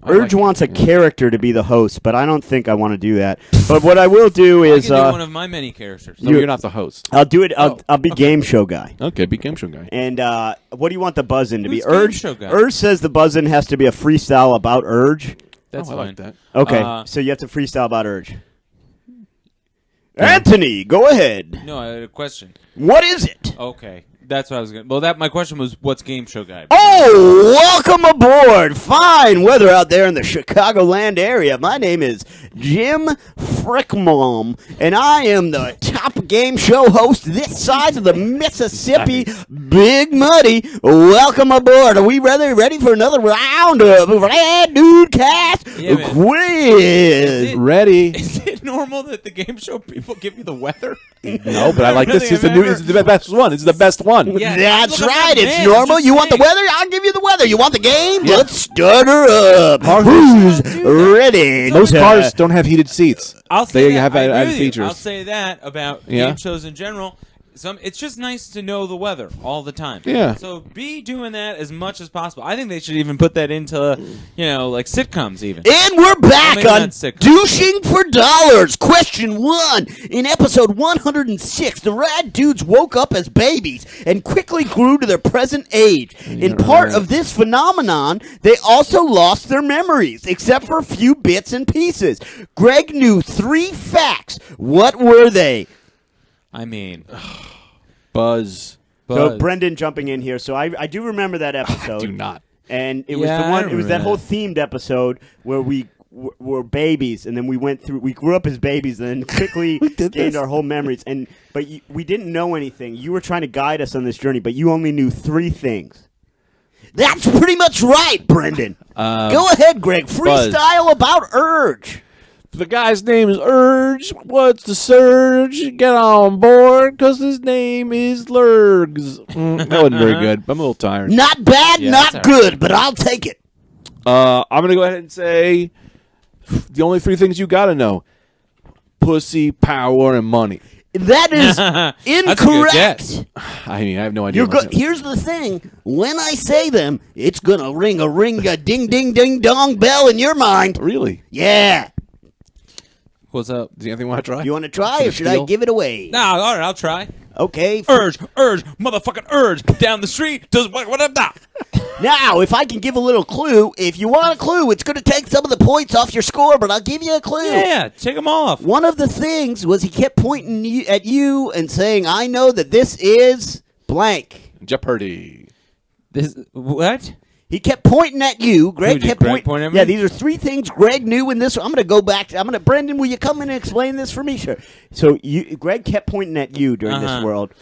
I Urge like wants it. a character to be the host, but I don't think I want to do that. But what I will do I is can do one of my many characters. No, you're not the host. I'll do it. I'll be game show guy. Okay, be game show guy. And what do you want the buzz in to be? Who's game Urge. show guy? Urge says the buzz in has to be a freestyle about Urge. That's I fine. like that. Okay, so you have to freestyle about Urge. Anthony, go ahead. No, I had a question. What is it? Okay, that's what I was going to... Well, my question was, what's game show guy? Oh, welcome aboard. Fine weather out there in the Chicagoland area. My name is Jim Frickmom, and I am the top game show host this side of the Mississippi, Big Muddy. Welcome aboard. Are we ready for another round of Rad Dudecast Yeah, man. quiz? Ready? Is it normal that the game show people give you the weather? No, but I like this. Nothing It's the I've new. ever- It's the best one. It's the best one. Yeah. That's Look, I'm right. not It's mad. normal. I'm just You want the saying. weather? I'll give you the weather. You want the game? Yeah. Let's start her up. Who's ready? Most to- cars don't have heated seats. I'll say They that. have I agree added with you. features. I'll say that about Yeah. game shows in general. It's just nice to know the weather all the time. Yeah. So be doing that as much as possible. I think they should even put that into, like sitcoms even. And we're back maybe on not sitcom. Douching for Dollars. Question 1. In episode 106, the Rad Dudes woke up as babies and quickly grew to their present age. In part of this phenomenon, they also lost their memories, except for a few bits and pieces. Greg knew 3 facts. What were they? I mean, Buzz. So Brendan jumping in here. So I do remember that episode. Do not. And it was Yeah, the I one. It was remember that whole that. themed episode where we were babies, and then we grew up as babies, and then quickly gained our whole memories. But we didn't know anything. You were trying to guide us on this journey, but you only knew 3 things. That's pretty much right, Brendan. Go ahead, Greg. Freestyle about Urge. The guy's name is Urge. What's the surge? Get on board, because his name is Lurgs. That wasn't very good. I'm a little tired. Not bad, not good, but I'll take it. I'm going to go ahead and say the only 3 things you got to know. Pussy, power, and money. That is incorrect. That's a good guess. I mean, I have no idea. Here's the thing. When I say them, it's going to ring a ding, ding, ding, dong bell in your mind. Really? Yeah. What's up? Does anything want to try? You want to try, or should I give it away? No, all right, I'll try. Okay. Urge, motherfucking urge. Down the street, does what I'm not. Now, if I can give a little clue, if you want a clue, it's going to take some of the points off your score, but I'll give you a clue. Yeah, take them off. One of the things was he kept pointing at you and saying, I know that this is blank. Jeopardy. This what? He kept pointing at you. Greg kept pointing at me? Yeah, these are 3 things Greg knew in this. I'm going to go back. Brendan, will you come in and explain this for me? Sure. So Greg kept pointing at you during this world.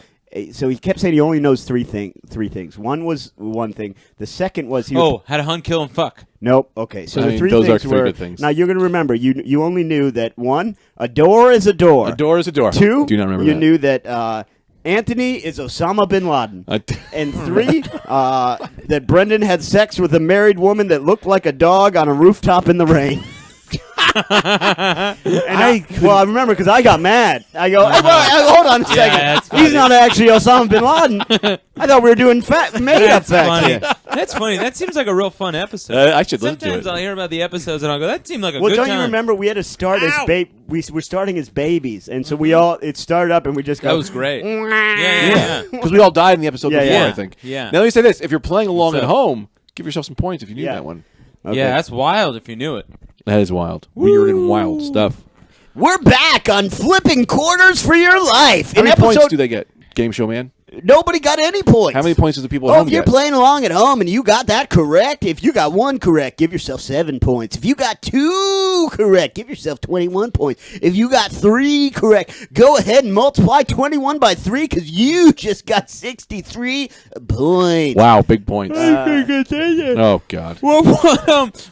So he kept saying he only knows 3 things. One was one thing. The second was how to hunt, kill, and fuck. Nope. Okay. So the 3 those things are 3 were. good things. Now you're going to remember. You only knew that 1, a door is a door. A door is a door. 2, do not remember you that. knew that Anthony is Osama bin Laden. And 3, that Brendan had sex with a married woman that looked like a dog on a rooftop in the rain. I remember because I got mad. I go, hold on a second. He's not actually Osama bin Laden. I thought we were doing made-up facts here. That's funny. That seems like a real fun episode. I should listen to it. Sometimes I'll hear about the episodes and I'll go, that seemed like a good Well, time. don't you remember we had to start as we were starting as babies, and so it started up and we just go. That was great. Yeah. Because we all died in the episode before, yeah. I think. Yeah. Now let me say this: if you're playing along at home, give yourself some points if you knew that one. Okay. Yeah, that's wild if you knew it. That is wild. We are in wild stuff. We're back on flipping quarters for your life. How many points do they get? Game show man. Nobody got any points. How many points do the people at home if you're get? playing along at home and you got that correct, if you got 1 correct, give yourself 7 points. If you got 2 correct, give yourself 21 points. If you got 3 correct, go ahead and multiply 21 by 3 because you just got 63 points. Wow, big points. Oh, God.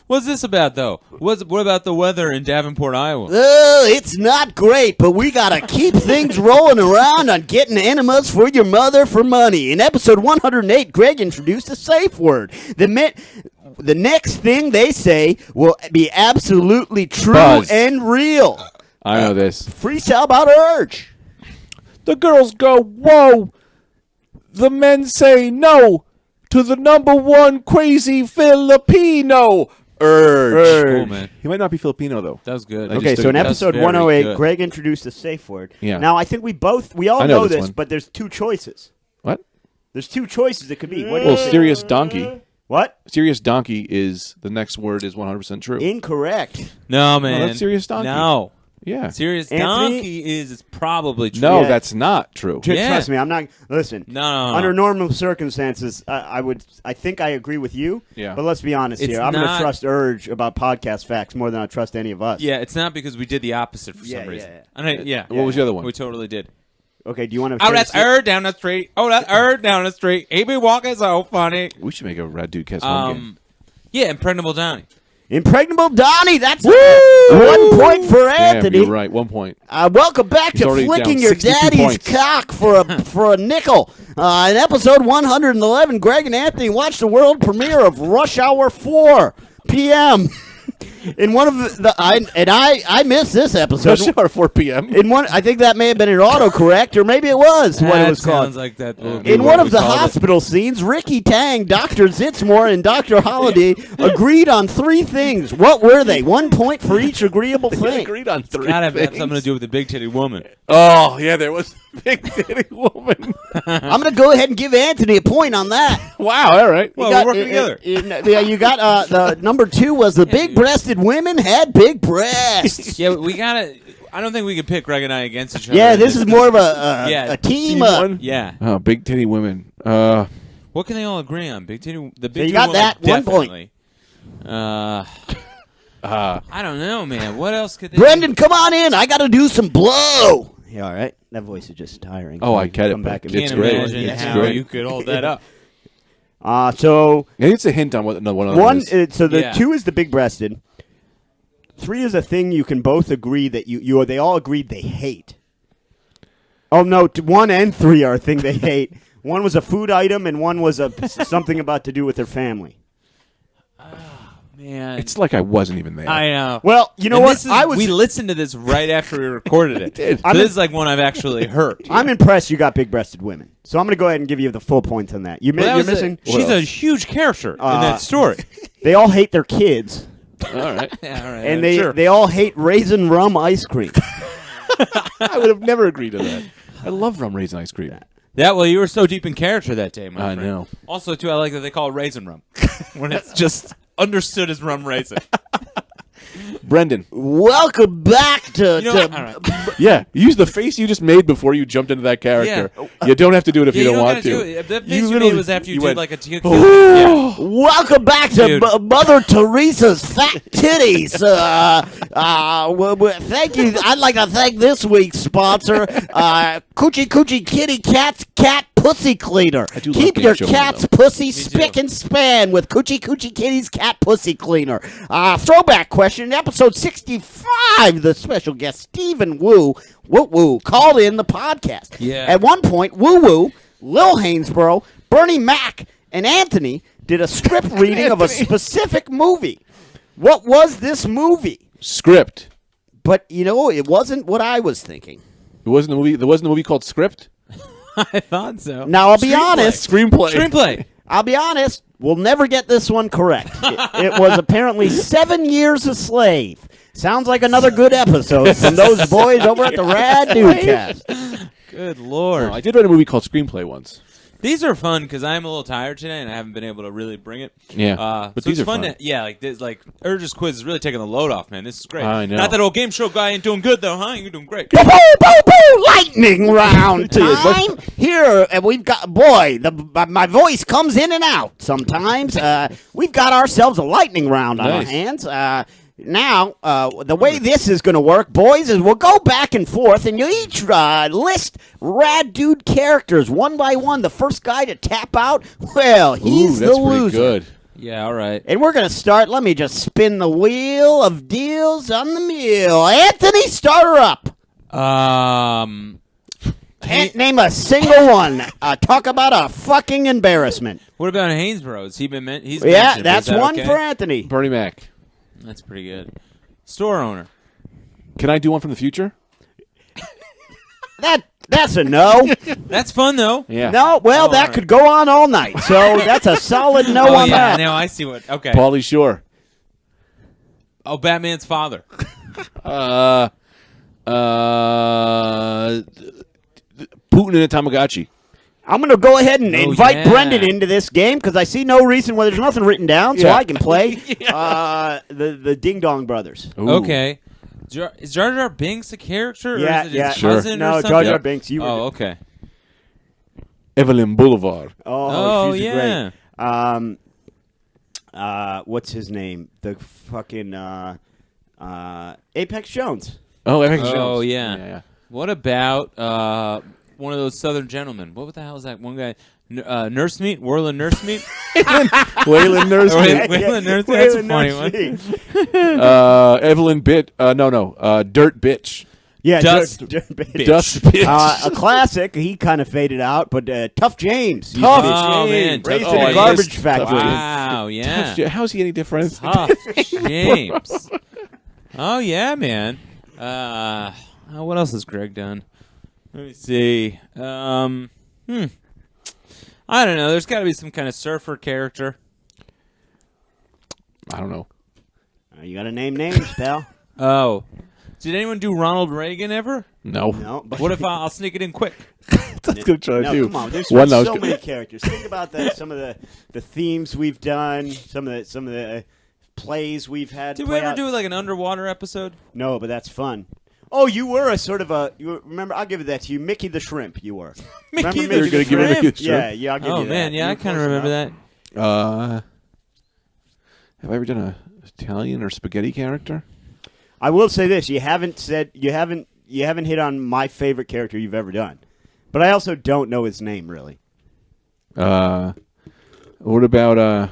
What's this about, though? What about the weather in Davenport, Iowa? Oh, it's not great, but we got to keep things rolling around on getting enemas for your mother for money. In episode 108, Greg introduced a safe word. The next thing they say will be absolutely true and real. I know this. Freestyle about Urge. The girls go, whoa. The men say no to the #1 crazy Filipino. Urge. Cool, man. He might not be Filipino, though. That was good. Okay, so in episode very 108, good. Greg introduced a safe word. Yeah. Now, I think we all I know know this, this one. but there's 2 choices. What? There's 2 choices it could be. What do you Well, think? serious donkey. What? Serious donkey is the next word is 100% true. Incorrect. No, man. that's serious donkey. No. Yeah. Serious Anthony? donkey is probably true. No, Yeah. that's not true. Yeah. Trust me, I'm not. Listen. No. Under normal circumstances, I think I agree with you. Yeah. But let's be honest It's here. I'm going to not- trust Urge about podcast facts more than I trust any of us. Yeah, it's not because we did the opposite for Yeah, some reason. yeah. What was the other one? We totally did. Okay. Do you want to? Oh, that's down the street. Oh, that's down the street. He be walking so funny. We should make a Rad Dudecast home game. Yeah, Impregnable Donnie. Impregnable Donnie. That's Woo! 1 point for Damn, Anthony. you're right. 1 point. Welcome back He's to already flicking down your 62 daddy's points. cock for a nickel. In episode 111, Greg and Anthony watched the world premiere of Rush Hour 4 p.m. In one of I missed this episode. Rush Hour 4 p.m. In one, I think that may have been an autocorrect, or maybe it was what it was called. Sounds like that. In one of the hospital scenes, Ricky Tang, Dr. Zitzmore, and Dr. Holiday agreed on 3 things. What were they? 1 point for each agreeable They thing. agreed on 3 Gotta have things. something to do with the big titty woman. Oh, yeah, there was a big titty woman. I'm going to go ahead and give Anthony a point on that. Wow, all right. Well, we're working together. Yeah, you got the number 2 was the big-breasted women had big breasts. Yeah, we gotta. I don't think we can pick Greg and I against each other. Yeah, this is more of a team. Team one? Yeah. Oh, big titty women. What can they all agree on? Big titty. The big you titty got woman, that, 1 point. definitely. I don't know, man. What else could they Brendan, come on in. I got to do some blow. Yeah, all right. That voice is just tiring. Oh, I get it, Come back but and it's Can't great. imagine It's how great. you could hold that up. So It's a hint on what one of one. them is. So the Yeah. 2 is the big-breasted. 3 is a thing you can both agree that they all agreed they hate. Oh no, 1 and 3 are a thing they hate. One was a food item, and one was something about to do with their family. Man, It's like I wasn't even there. I know. Well, you know And what? this is- we listened to this right after we recorded it. did. So this is like one I've actually heard. I'm impressed you got big-breasted women. So I'm going to go ahead and give you the full points on that. Well, that You're was missing. she's a huge character in that story. They all hate their kids, All right. Yeah, all right, and sure. they all hate raisin rum ice cream. I would have never agreed to that. I love rum raisin ice cream. Yeah, well, you were so deep in character that day, my I friend. know. Also, too, I like that they call it raisin rum when it's just understood as rum raisin. Brendan. Welcome back to. You know what? All right. Yeah, use the face you just made before you jumped into that character. You don't have to do it if you don't want gotta do to. it. That face You you, made literally- was after you, did went, like a yeah. Welcome back to Dude. Mother Teresa's Fat Titties. Thank you. I'd like to thank this week's sponsor, Coochie Coochie Kitty Cat's Cat Pussy Cleaner. I do love Keep game your shows, cat's though. pussy too. spick and span with Coochie Coochie Kitty's Cat Pussy Cleaner. Throwback question, episode 65, the special guest Stephen Woo called in the podcast. Yeah. At one point, Woo, Lil Hainsborough, Bernie Mac, and Anthony did a script reading of a specific movie. What was this movie? Script. But, it wasn't what I was thinking. It wasn't a movie. There wasn't a movie called Script. I thought so. Now, I'll be honest. Screenplay. I'll be honest. We'll never get this one correct. It was apparently 7 Years a Slave. Sounds like another good episode from those boys over at the Rad Dudecast. Good Lord. No, I did write a movie called Screenplay once. These are fun because I'm a little tired today and I haven't been able to really bring it. Yeah, but so these it's are fun. like this, like RDC Quiz is really taking the load off, man. This is great. I know. Not that old game show guy ain't doing good though, huh? You're doing great. Boo, boo, boo, lightning round time. Here, we've got, my voice comes in and out sometimes. We've got ourselves a lightning round on our Nice. hands. Now, the way this is going to work, boys, is we'll go back and forth, and you each list Rad Dude characters one by one. The first guy to tap out, well, he's Ooh, that's the pretty loser. good. Yeah, all right. And we're going to start. Let me just spin the wheel of deals on the mill. Anthony, start her up. Can't name a single one. Talk about a fucking embarrassment. What about Hainsborough? Has he been he's Yeah, mentioned. that's Is that one okay? for Anthony. Bernie Mac. That's pretty good. Store owner. Can I do one from the future? That's a no. That's fun though. Yeah. No, well, Oh, that all right. could go on all night. So that's a solid no Oh on yeah, that. now I see what. Okay. Pauly Shore. Oh, Batman's father. Putin in a Tamagotchi. I'm going to go ahead and Oh, invite yeah. Brendan into this game because I see no reason why there's nothing written down, so Yeah. I can play the Ding Dong Brothers. Ooh. Okay. Is Jar Jar Binks a character? Or Yeah, is it yeah. his Sure. cousin or No, something? Jar Jar Yep. Binks. You were. Oh, okay. Evelyn Boulevard. Oh, she's yeah. great. What's his name? The fucking Apex Jones. Oh, Evan Oh, Jones. yeah. What about one of those Southern gentlemen? What the hell is that one guy? Nurse Meat? Warland Nurse Meat? Waylon Nurse. Waylon Nurse Meat? That's a funny one. Evelyn Dirt Bitch. Yeah, Dust Bitch. Dust Bitch. A classic. He kind of faded out, but Tough James. Tough Oh, James. man. Raised Oh, in a I garbage missed factory. Wow, yeah. How's he any different? Tough James. Oh, yeah, man. What else has Greg done? Let me see. I don't know. There's got to be some kind of surfer character. I don't know. You got to name names, pal. Oh. Did anyone do Ronald Reagan ever? No. No, but What if I'll sneak it in quick? That's what I'm trying to no, do. come on. There's One that was so good. many characters. Think about that. Some of the themes we've done. Some of the plays we've had. Did we play ever out. do like an underwater episode? No, but that's fun. Oh, you were a sort of a. You remember? I'll give it that to you, Mickey the Shrimp. You were. Remember the You're gonna give me Shrimp? Mickey the Shrimp? Yeah, I'll give Oh you that. man, yeah, You I were kind of close remember enough. that. Have I ever done a Italian or spaghetti character? I will say this: you haven't hit on my favorite character you've ever done, but I also don't know his name really. What about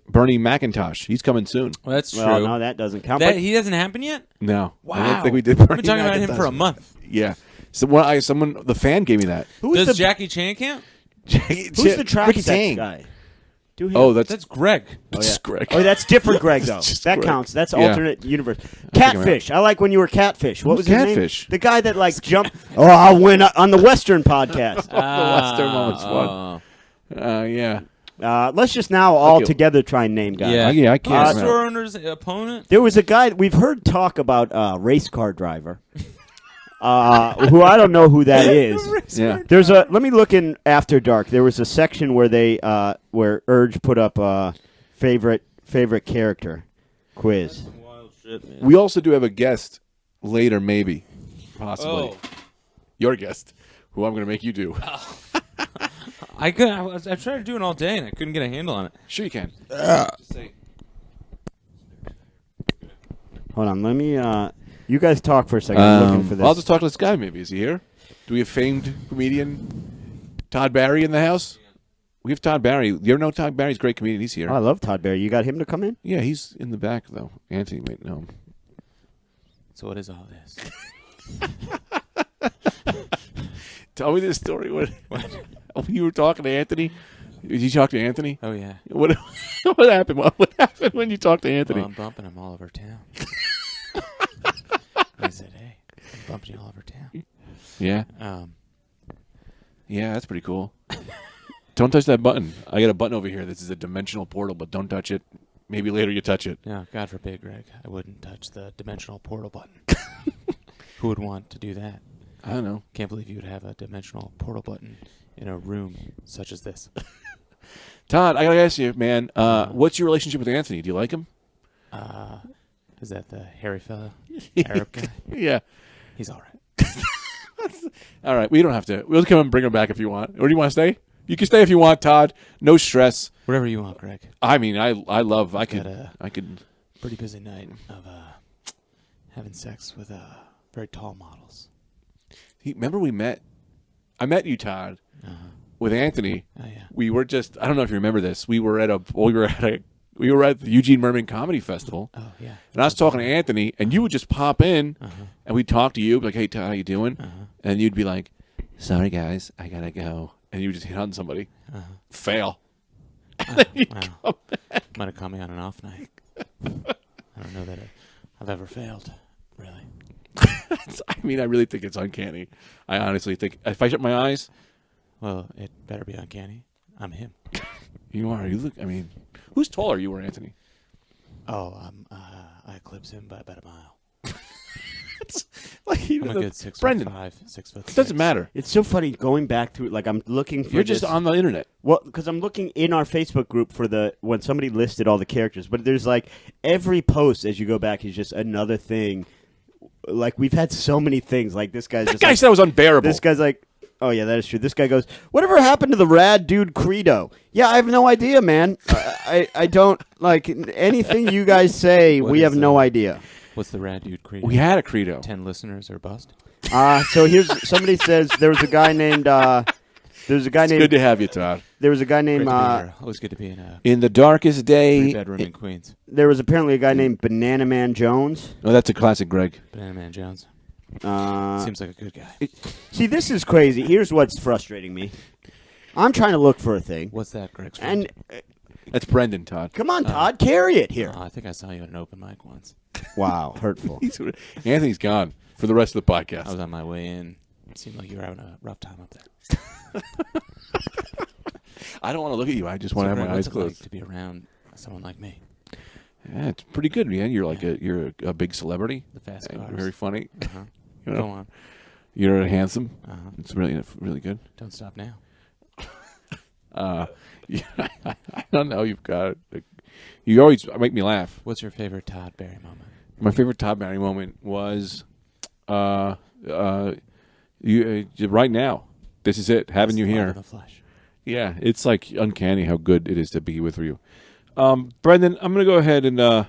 Bernie McIntosh? He's coming soon. Well, that's true. Well, no, that doesn't count. But He hasn't happened yet? No, Wow. I don't think we did. We've Bernie been talking about him McIntosh. for a month. Yeah. So the fan gave me that. Does Jackie Chan count? who's the track Ricky sex Tang. guy? Do him. Oh, that's Greg. that's Greg. Oh, that's different Greg, though. Just That Greg. counts. That's Yeah. alternate universe. Catfish. I like when you were Catfish. What Who's was his Catfish? name? The guy that, like, jumped. Oh, I'll win on the Western podcast. The Western Moments one. Yeah. Let's just now all Okay. together try and name guys. Yeah. Yeah, I can't. remember. Store owner's opponent? There was a guy, we've heard talk about race car driver, who I don't know who that is. Yeah. There's let me look in After Dark. There was a section where they where Urge put up favorite character quiz. Wild shit, man. We also do have a guest later, maybe, possibly. Oh. Your guest, who I'm going to make you do. I tried to do it all day, and I couldn't get a handle on it. Sure you can. Hold on, let me. You guys talk for a second. I'm looking for this. I'll just talk to this guy. Maybe is he here? Do we have famed comedian Todd Barry in the house? We have Todd Barry. You ever know Todd Barry's a great comedian? He's here. Oh, I love Todd Barry. You got him to come in? Yeah, he's in the back though. Anthony might know him. So what is all this? Tell me this story. What? You were talking to Anthony? Did you talk to Anthony? Oh, yeah. What happened? What happened when you talked to Anthony? Well, I'm bumping him all over town. I said, hey, I'm bumping you all over town. Yeah. Yeah, that's pretty cool. Don't touch that button. I got a button over here. This is a dimensional portal, but don't touch it. Maybe later you touch it. No, God forbid, Greg. I wouldn't touch the dimensional portal button. Who would want to do that? I don't know. Can't believe you would have a dimensional portal button in a room such as this. Todd, I gotta ask you, man. What's your relationship with Anthony? Do you like him? Is that the hairy fella? Arab guy? Yeah. He's all right. All right. We don't have to. We'll come and bring him back if you want. Or do you want to stay? You can stay if you want, Todd. No stress. Whatever you want, Greg. I mean, I could. I could. Pretty busy night of having sex with very tall models. Remember we met? I met you, Todd, with Anthony. Oh yeah. We were just. I don't know if you remember this. We were at the Eugene Merman Comedy Festival. Oh yeah. And I was talking to Anthony, and you would just pop in, and we'd talk to you, like, "Hey, Todd, how you doing?" And you'd be like, "Sorry, guys, I gotta go," and you would just hit on somebody. Fail. Wow. Might have caught me on an off night. I don't know that I've ever failed, really. I mean, I really think it's uncanny. I honestly think if I shut my eyes, Well, it better be uncanny. I'm him. you are. You look. I mean, who's taller, you or Anthony? Oh, I eclipse him by about a mile. Like I'm a good 6'5", Brendan. 6'6". It doesn't matter. It's so funny going back through. Like I'm looking for. You're just on the internet. Well, because I'm looking in our Facebook group for when somebody listed all the characters, but there's like every post as you go back is just another thing. Like we've had so many things. Like this guy's That just guy like, said it was unbearable. this guy's like, oh yeah, that is true. This guy goes, whatever happened to the Rad Dude Credo? Yeah, I have no idea, man. I don't like anything you guys say. What We is have no that? idea. What's the Rad Dude creed? We had a credo. 10 listeners or bust. So here's somebody says there was a guy named. There's a guy It's named. good to have you, Todd. There was a guy named. Great to be here. Always good to be in a In the darkest day. 3-bedroom in Queens. There was apparently a guy named Banana Man Jones. Oh, that's a classic, Greg. Banana Man Jones. Uh, Seems like a good guy. See, this is crazy. Here's what's frustrating me. I'm trying to look for a thing, What's that, Greg's and That's Brendan, Todd. come on, Todd, carry it here. I think I saw you at an open mic once. Wow, hurtful. Anthony's gone for the rest of the I podcast. was on my way in. It seemed like you were having a rough time up there. I don't want to look at you. I just want to have Greg, my eyes what's it like closed. to be around someone like me? Yeah, it's pretty good, man. You're like you're a big celebrity. The fast And cars. you're very funny. Uh-huh. You know, Go on. You're handsome. Uh-huh. It's really good. Don't stop now. Yeah, I don't know. You've got you always make me laugh. What's your favorite Todd Barry moment? My favorite Todd Barry moment was right now. This is it. Having you It's live here. in the flesh. Yeah, it's like uncanny how good it is to be with you. Brendan, I'm going to go ahead and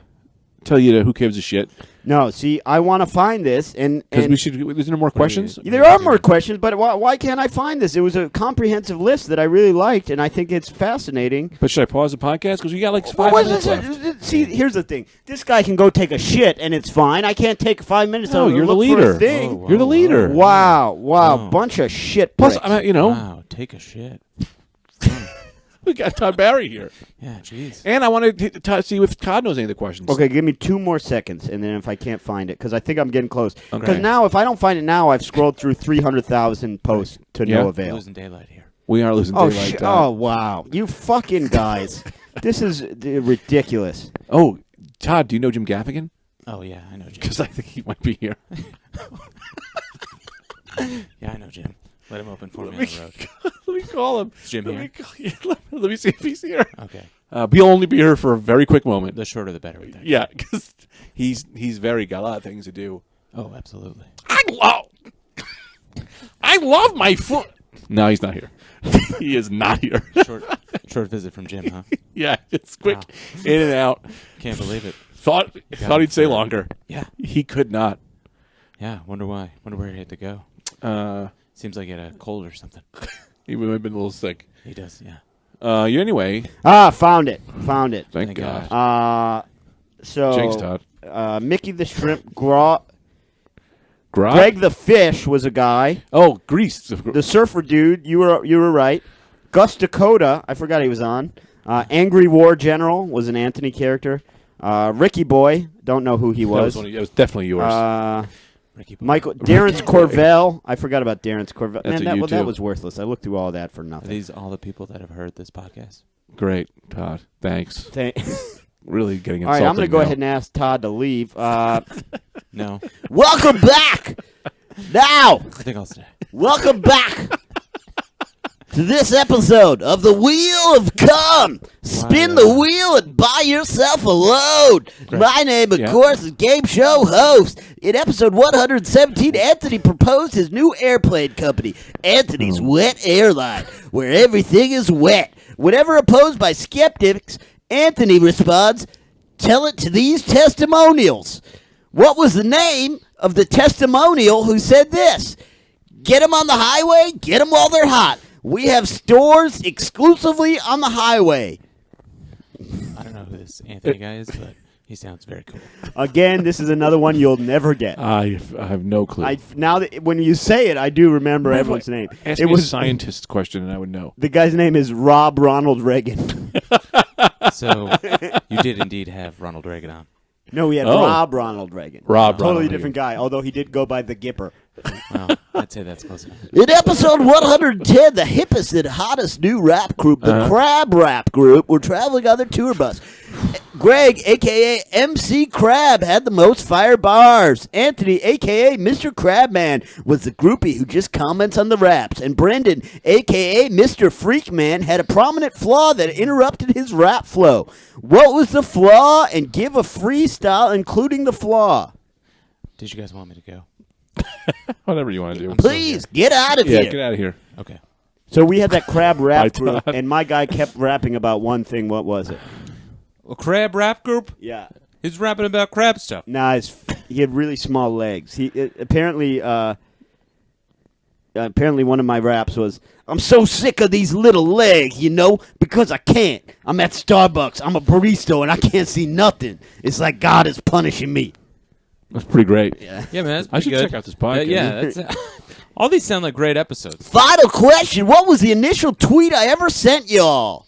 tell you who gives a shit. No, see, I want to find this, and Because we should. Isn't there more questions? there are more questions, but why can't I find this? It was a comprehensive list that I really liked, and I think it's fascinating. But should I pause the podcast? Because we got like 5 minutes left. See, here's the thing. This guy can go take a shit, and it's fine. I can't take 5 minutes No, to you're the look for a leader. thing. Whoa, You're the leader. Wow, Wow. bunch of shit. Plus, bricks. Wow, take a shit. we got Todd Barry here. Yeah, jeez. And I wanted to see if Todd knows any of the questions. Okay, give me 2 more seconds, and then if I can't find it, because I think I'm getting close. Because Okay. now, if I don't find it now, I've scrolled through 300,000 posts to Yeah. no avail. Losing daylight here. We are losing Oh, daylight. oh, wow. You fucking guys. This is ridiculous. Oh, Todd, do you know Jim Gaffigan? Oh, yeah, I know Jim. Because I think he might be here. Yeah, I know Jim. Let him open for me on the road. Let me call him. Is Jim Let here? me let me see if he's here. Okay. He'll only be here for a very quick moment. The shorter the better. With that. Yeah, because he's got a lot of things to do. Oh, absolutely. I love my foot. No, he's not here. He is not here. Short visit from Jim, huh? Yeah, it's quick in and out. Can't believe it. Thought he'd stay longer. Yeah. He could not. Yeah, wonder why. Wonder where he had to go. Seems like he had a cold or something. He might have been a little sick. He does, yeah. Anyway, Found it. Found it. thank Thank God. So Jinx, Todd. Mickey the Shrimp, Grog? Greg the Fish was a guy. Oh, Grease. The Surfer Dude, you were right. Gus Dakota, I forgot he was on. Angry War General was an Anthony character. Ricky Boy, don't know who he was. That was definitely yours. Ricky Boy. Michael Darren's Corvell. I forgot about Darren's Corvell. That's Man, a that YouTube. was worthless. I looked through all that for Are nothing. these all the people that have heard this podcast? Great, Todd. Thanks. Really getting All right, insulted. I'm going to go now. ahead and ask Todd to leave. No. Welcome back. Now, I think I'll stay. welcome back to this episode of the Wheel of Cum. Spin the wheel and buy yourself a load. My name, of course, is game show host. In episode 117, Anthony proposed his new airplane company, Anthony's Wet Airline, where everything is wet. Whenever opposed by skeptics, Anthony responds, "Tell it to these testimonials." What was the name of the testimonial who said this? Get them on the highway, get them while they're hot. We have stores exclusively on the highway. I don't know who this Anthony guy is, but he sounds very cool. Again, this is another one you'll never get. I have no clue. Now that when you say it, I do remember everyone's name. Ask It me was a scientist question and I would know. the guy's name is Rob Ronald Reagan. So you did indeed have Ronald Reagan on. No, we had Oh. Rob Ronald Reagan. Rob Totally Ronald different guy, although he did go by the Gipper. Well, I'd say that's close enough. In episode 110, the hippest and hottest new rap group, the Crab Rap Group, were traveling on their tour bus. Greg, a.k.a. MC Crab, had the most fire bars. Anthony, a.k.a. Mr. Crabman, was the groupie who just comments on the raps. And Brendan, a.k.a. Mr. Freakman, had a prominent flaw that interrupted his rap flow. What was the flaw? And give a freestyle including the flaw. Did you guys want me to go? Whatever you want to do. Please, get out of Yeah, here. get out of here. Okay. So we had that Crab Rap Bye, Group, Todd. and my guy kept rapping about one thing. What was it? A crab rap group? Yeah. He's rapping about crab stuff. Nah, he had really small legs. Apparently one of my raps was, "I'm so sick of these little legs, because I can't. I'm at Starbucks. I'm a barista, and I can't see nothing. It's like God is punishing me." That's pretty great. Yeah, man, that's I pretty should good. check out this podcast. Yeah, that's, all these sound like great episodes. Final question: what was the initial tweet I ever sent y'all?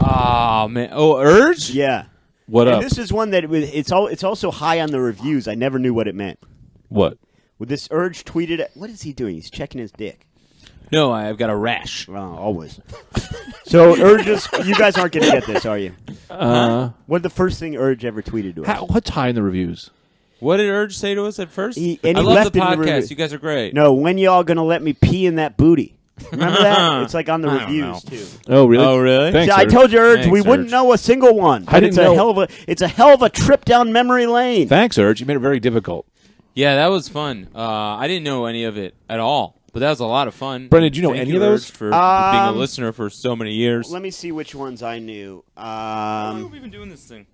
Oh man! Oh, Urge? Yeah. What And up? this is one that it's also high on the reviews. I never knew what it meant. What? With this Urge tweeted, what is he doing? He's checking his dick. No, I've got a rash. Oh, always. So Urge, you guys aren't going to get this, are you? What's the first thing Urge ever tweeted to us? What's high in the reviews? What did Urge say to us at first? He I love left the it in the podcast. review. You guys are great. No, when y'all going to let me pee in that booty? Remember that? It's like on the I don't reviews know. too. Oh, really? Oh, really? Thanks, See, I Urge. told you, Urge, Thanks, we wouldn't Urge. know a single one. I But didn't it's know. a hell of a trip down memory lane. Thanks, Urge. You made it very difficult. Yeah, that was fun. I didn't know any of it at all. But that was a lot of fun. Brendan, do you know Thank any of those? For being a listener for so many years. Let me see which ones I knew. How long have we been doing this thing?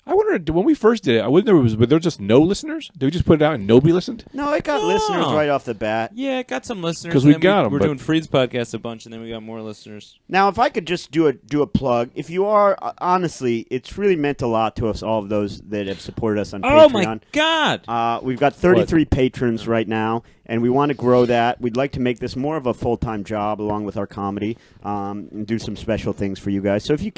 I wonder, when we first did it, were there just no listeners? Did we just put it out and nobody listened? No, it got listeners right off the bat. Yeah, it got some listeners. 'Cause we and then got 'em, We're but- doing Freed's podcast a bunch, and then we got more listeners. Now, if I could just do a plug, if you are honestly, it's really meant a lot to us, all of those that have supported us on Oh, Patreon. my God. We've got 33 patrons right now, and we want to grow that. We'd like to make this more of a full-time job along with our comedy and do some special things for you guys. So if you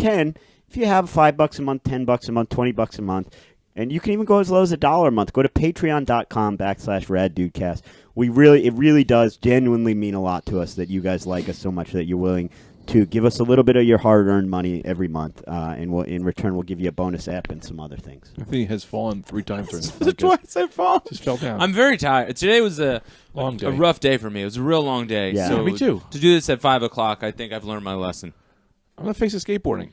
have $5 a month, $10 a month, $20 a month, and you can even go as low as $1 a month, go to patreon.com/Rad Dudecast. It really does genuinely mean a lot to us that you guys like us so much that you're willing to give us a little bit of your hard-earned money every month, and in return we'll give you a bonus app and some other things. I think he has fallen 3 times during this The podcast. twice I fall. Just fell down. I'm very tired. Today was a Long day. a rough day for me. It was a real long day. Yeah. So Yeah, me too. To do this at 5 o'clock, I think I've learned my lesson. I'm the face of skateboarding.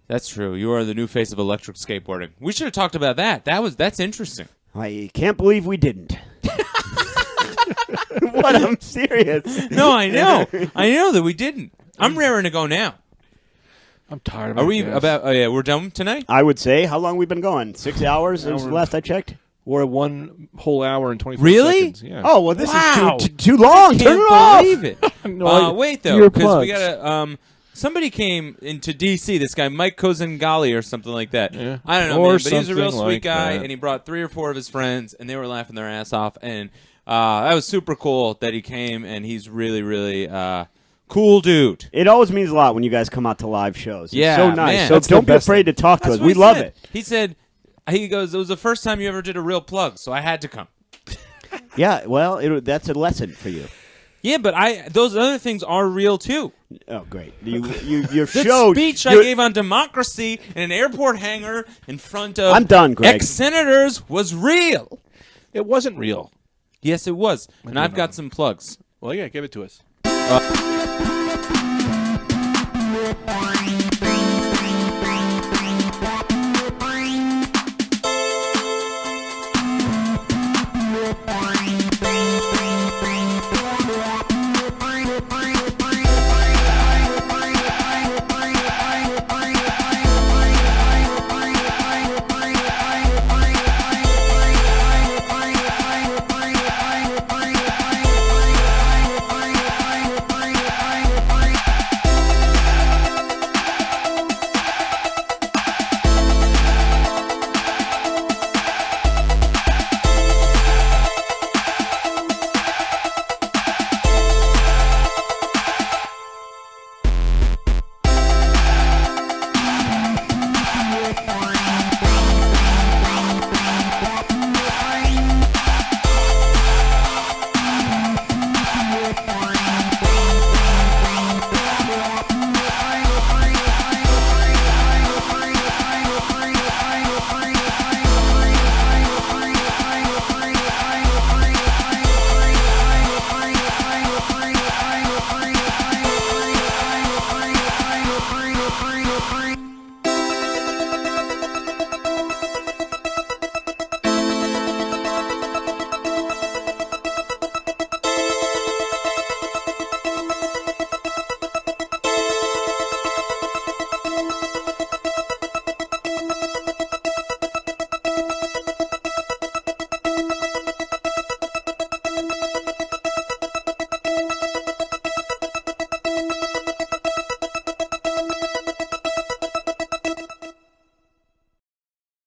That's true. You are the new face of electric skateboarding. We should have talked about that. That's interesting. I can't believe we didn't. What? I'm serious. No, I know. I know that we didn't. I'm raring to go now. I'm tired of Are it, we guys. about? Oh yeah, we're done tonight. I would say, how long we been going? 6 hours since Hour. last I checked? We're at 1 whole hour and 24 Really? seconds. Yeah. Oh, well, this Wow. is too long. Turn it off. Can't believe it. No, Wait do though, your because we plugs. gotta. Somebody came into DC. This guy Mike Kozengali or something like that. Yeah. I don't know, Or man, but he was a real something sweet like guy, that. and he brought 3 or 4 of his friends, and they were laughing their ass off. And that was super cool that he came, and he's really, really cool dude. It always means a lot when you guys come out to live shows. It's Yeah, so nice. man. So That's the don't be best afraid to talk to That's us. what We he love said. it. He said, he goes, it was the first time you ever did a real plug, so I had to come. Yeah, well, that's a lesson for you. Yeah, but those other things are real too. Oh, great. Your The show. speech I gave on democracy in an airport hangar in front of I'm done, Greg. ex-senators was real. It wasn't real. Yes, it was. And I've got some plugs. Well, yeah, give it to us.